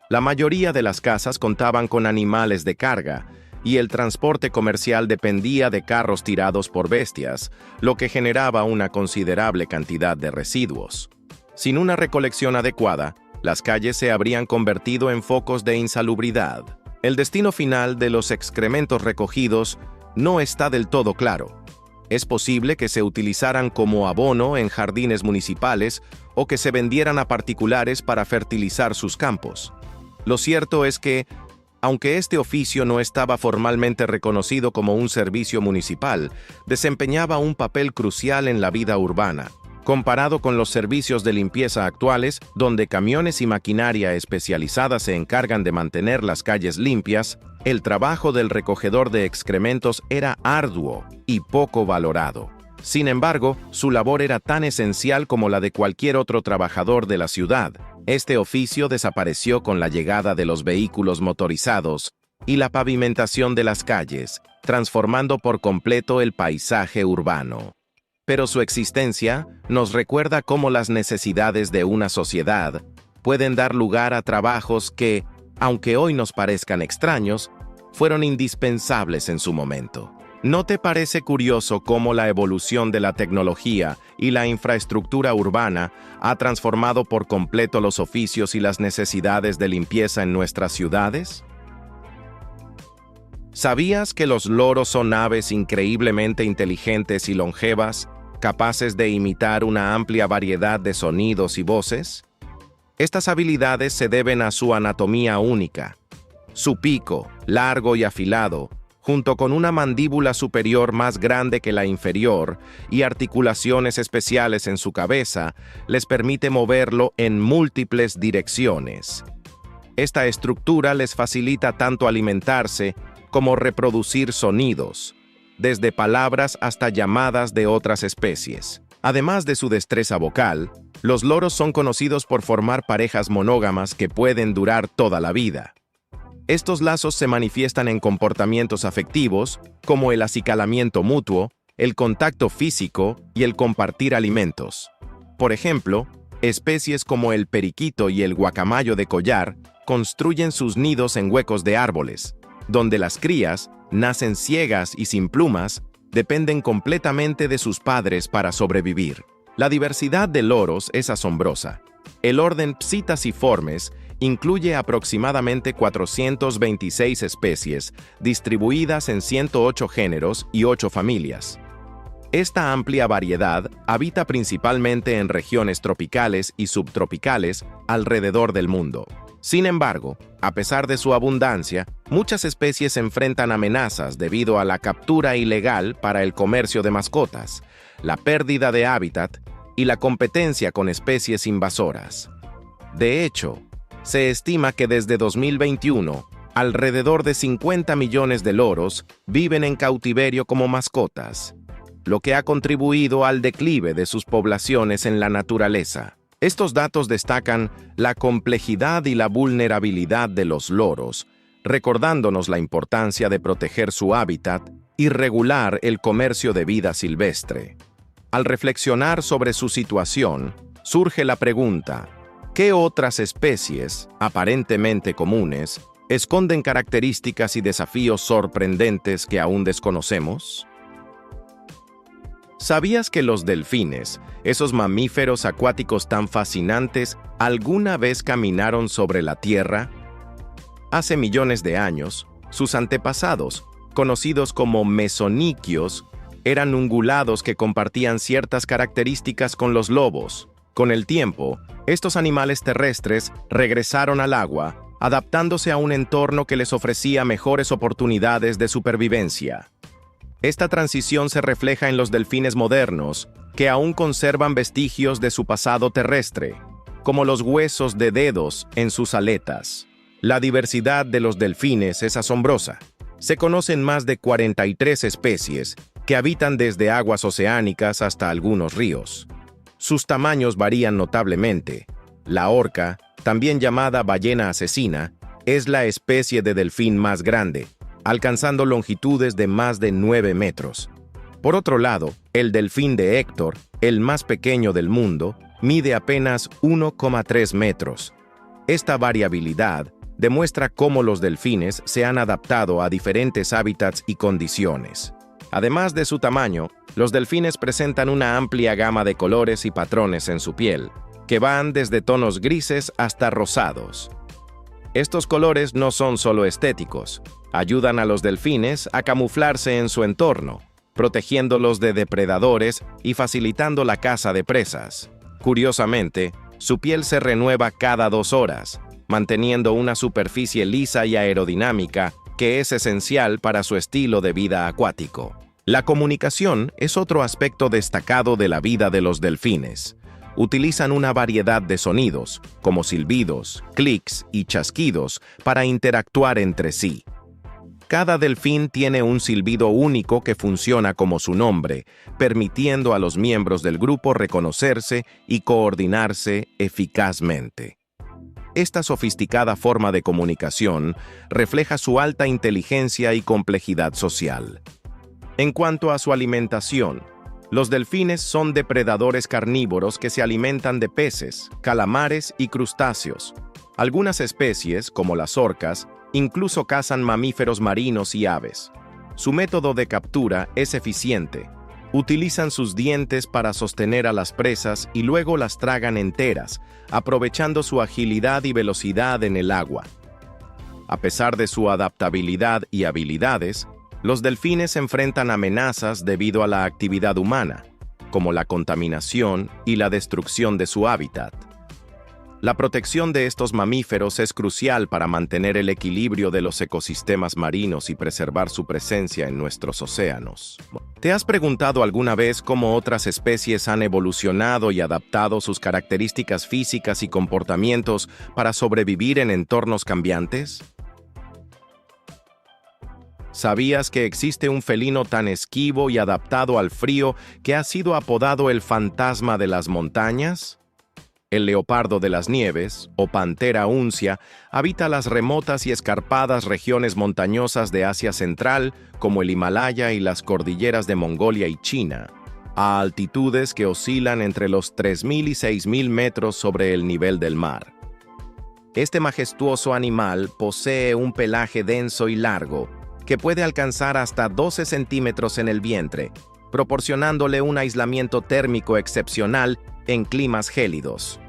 Speaker 1: La mayoría de las casas contaban con animales de carga, y el transporte comercial dependía de carros tirados por bestias, lo que generaba una considerable cantidad de residuos. Sin una recolección adecuada, las calles se habrían convertido en focos de insalubridad. El destino final de los excrementos recogidos no está del todo claro. Es posible que se utilizaran como abono en jardines municipales o que se vendieran a particulares para fertilizar sus campos. Lo cierto es que, aunque este oficio no estaba formalmente reconocido como un servicio municipal, desempeñaba un papel crucial en la vida urbana. Comparado con los servicios de limpieza actuales, donde camiones y maquinaria especializada se encargan de mantener las calles limpias, el trabajo del recogedor de excrementos era arduo y poco valorado. Sin embargo, su labor era tan esencial como la de cualquier otro trabajador de la ciudad. Este oficio desapareció con la llegada de los vehículos motorizados y la pavimentación de las calles, transformando por completo el paisaje urbano. Pero su existencia nos recuerda cómo las necesidades de una sociedad pueden dar lugar a trabajos que, aunque hoy nos parezcan extraños, fueron indispensables en su momento. ¿No te parece curioso cómo la evolución de la tecnología y la infraestructura urbana ha transformado por completo los oficios y las necesidades de limpieza en nuestras ciudades? ¿Sabías que los loros son aves increíblemente inteligentes y longevas, capaces de imitar una amplia variedad de sonidos y voces? Estas habilidades se deben a su anatomía única. Su pico, largo y afilado, junto con una mandíbula superior más grande que la inferior y articulaciones especiales en su cabeza, les permite moverlo en múltiples direcciones. Esta estructura les facilita tanto alimentarse como reproducir sonidos, desde palabras hasta llamadas de otras especies. Además de su destreza vocal, los loros son conocidos por formar parejas monógamas que pueden durar toda la vida. Estos lazos se manifiestan en comportamientos afectivos, como el acicalamiento mutuo, el contacto físico y el compartir alimentos. Por ejemplo, especies como el periquito y el guacamayo de collar construyen sus nidos en huecos de árboles. donde las crías nacen ciegas y sin plumas, dependen completamente de sus padres para sobrevivir. La diversidad de loros es asombrosa. El orden Psittaciformes incluye aproximadamente 426 especies, distribuidas en 108 géneros y 8 familias. Esta amplia variedad habita principalmente en regiones tropicales y subtropicales alrededor del mundo. Sin embargo, a pesar de su abundancia, muchas especies enfrentan amenazas debido a la captura ilegal para el comercio de mascotas, la pérdida de hábitat y la competencia con especies invasoras. De hecho, se estima que desde 2021, alrededor de 50 millones de loros viven en cautiverio como mascotas, lo que ha contribuido al declive de sus poblaciones en la naturaleza. Estos datos destacan la complejidad y la vulnerabilidad de los loros, recordándonos la importancia de proteger su hábitat y regular el comercio de vida silvestre. Al reflexionar sobre su situación, surge la pregunta: ¿qué otras especies, aparentemente comunes, esconden características y desafíos sorprendentes que aún desconocemos? ¿Sabías que los delfines, esos mamíferos acuáticos tan fascinantes, alguna vez caminaron sobre la Tierra? Hace millones de años, sus antepasados, conocidos como mesoniquios, eran ungulados que compartían ciertas características con los lobos. Con el tiempo, estos animales terrestres regresaron al agua, adaptándose a un entorno que les ofrecía mejores oportunidades de supervivencia. Esta transición se refleja en los delfines modernos, que aún conservan vestigios de su pasado terrestre, como los huesos de dedos en sus aletas. La diversidad de los delfines es asombrosa. Se conocen más de 43 especies que habitan desde aguas oceánicas hasta algunos ríos. Sus tamaños varían notablemente. La orca, también llamada ballena asesina, es la especie de delfín más grande, alcanzando longitudes de más de 9 metros. Por otro lado, el delfín de Héctor, el más pequeño del mundo, mide apenas 1,3 metros. Esta variabilidad demuestra cómo los delfines se han adaptado a diferentes hábitats y condiciones. Además de su tamaño, los delfines presentan una amplia gama de colores y patrones en su piel, que van desde tonos grises hasta rosados. Estos colores no son solo estéticos, ayudan a los delfines a camuflarse en su entorno, protegiéndolos de depredadores y facilitando la caza de presas. Curiosamente, su piel se renueva cada 2 horas, manteniendo una superficie lisa y aerodinámica que es esencial para su estilo de vida acuático. La comunicación es otro aspecto destacado de la vida de los delfines. Utilizan una variedad de sonidos, como silbidos, clics y chasquidos, para interactuar entre sí. Cada delfín tiene un silbido único que funciona como su nombre, permitiendo a los miembros del grupo reconocerse y coordinarse eficazmente. Esta sofisticada forma de comunicación refleja su alta inteligencia y complejidad social. En cuanto a su alimentación, los delfines son depredadores carnívoros que se alimentan de peces, calamares y crustáceos. Algunas especies, como las orcas, incluso cazan mamíferos marinos y aves. Su método de captura es eficiente. Utilizan sus dientes para sostener a las presas y luego las tragan enteras, aprovechando su agilidad y velocidad en el agua. A pesar de su adaptabilidad y habilidades, los delfines enfrentan amenazas debido a la actividad humana, como la contaminación y la destrucción de su hábitat. La protección de estos mamíferos es crucial para mantener el equilibrio de los ecosistemas marinos y preservar su presencia en nuestros océanos. ¿Te has preguntado alguna vez cómo otras especies han evolucionado y adaptado sus características físicas y comportamientos para sobrevivir en entornos cambiantes? ¿Sabías que existe un felino tan esquivo y adaptado al frío que ha sido apodado el fantasma de las montañas? El leopardo de las nieves, o pantera uncia, habita las remotas y escarpadas regiones montañosas de Asia Central, como el Himalaya y las cordilleras de Mongolia y China, a altitudes que oscilan entre los 3.000 y 6.000 metros sobre el nivel del mar. Este majestuoso animal posee un pelaje denso y largo, que puede alcanzar hasta 12 centímetros en el vientre, proporcionándole un aislamiento térmico excepcional en climas gélidos.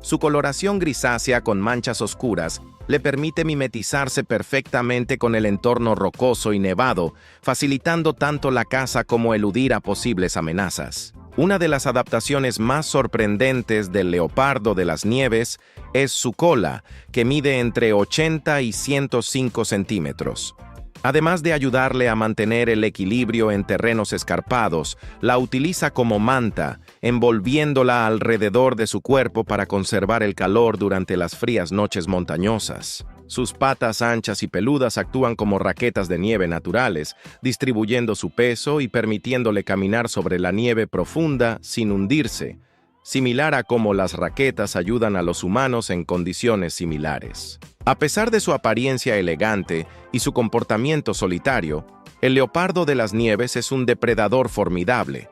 Speaker 1: Su coloración grisácea con manchas oscuras le permite mimetizarse perfectamente con el entorno rocoso y nevado, facilitando tanto la caza como eludir a posibles amenazas. Una de las adaptaciones más sorprendentes del leopardo de las nieves es su cola, que mide entre 80 y 105 centímetros. Además de ayudarle a mantener el equilibrio en terrenos escarpados, la utiliza como manta, envolviéndola alrededor de su cuerpo para conservar el calor durante las frías noches montañosas. Sus patas anchas y peludas actúan como raquetas de nieve naturales, distribuyendo su peso y permitiéndole caminar sobre la nieve profunda sin hundirse, similar a cómo las raquetas ayudan a los humanos en condiciones similares. A pesar de su apariencia elegante y su comportamiento solitario, el leopardo de las nieves es un depredador formidable.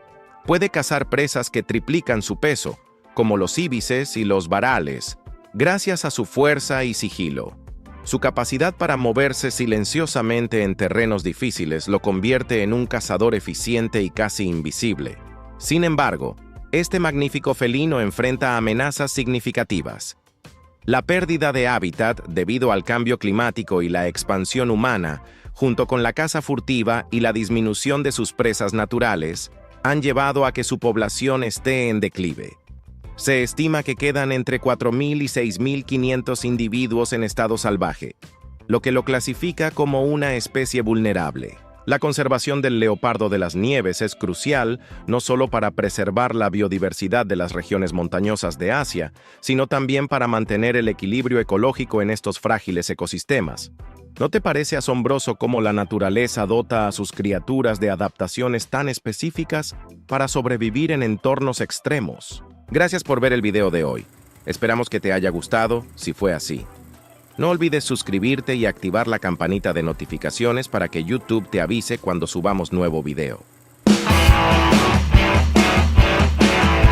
Speaker 1: Puede cazar presas que triplican su peso, como los íbices y los varales, gracias a su fuerza y sigilo. Su capacidad para moverse silenciosamente en terrenos difíciles lo convierte en un cazador eficiente y casi invisible. Sin embargo, este magnífico felino enfrenta amenazas significativas. La pérdida de hábitat debido al cambio climático y la expansión humana, junto con la caza furtiva y la disminución de sus presas naturales, han llevado a que su población esté en declive. Se estima que quedan entre 4.000 y 6.500 individuos en estado salvaje, lo que lo clasifica como una especie vulnerable. La conservación del leopardo de las nieves es crucial no solo para preservar la biodiversidad de las regiones montañosas de Asia, sino también para mantener el equilibrio ecológico en estos frágiles ecosistemas. ¿No te parece asombroso cómo la naturaleza dota a sus criaturas de adaptaciones tan específicas para sobrevivir en entornos extremos? Gracias por ver el video de hoy. Esperamos que te haya gustado, si fue así. No olvides suscribirte y activar la campanita de notificaciones para que YouTube te avise cuando subamos nuevo video.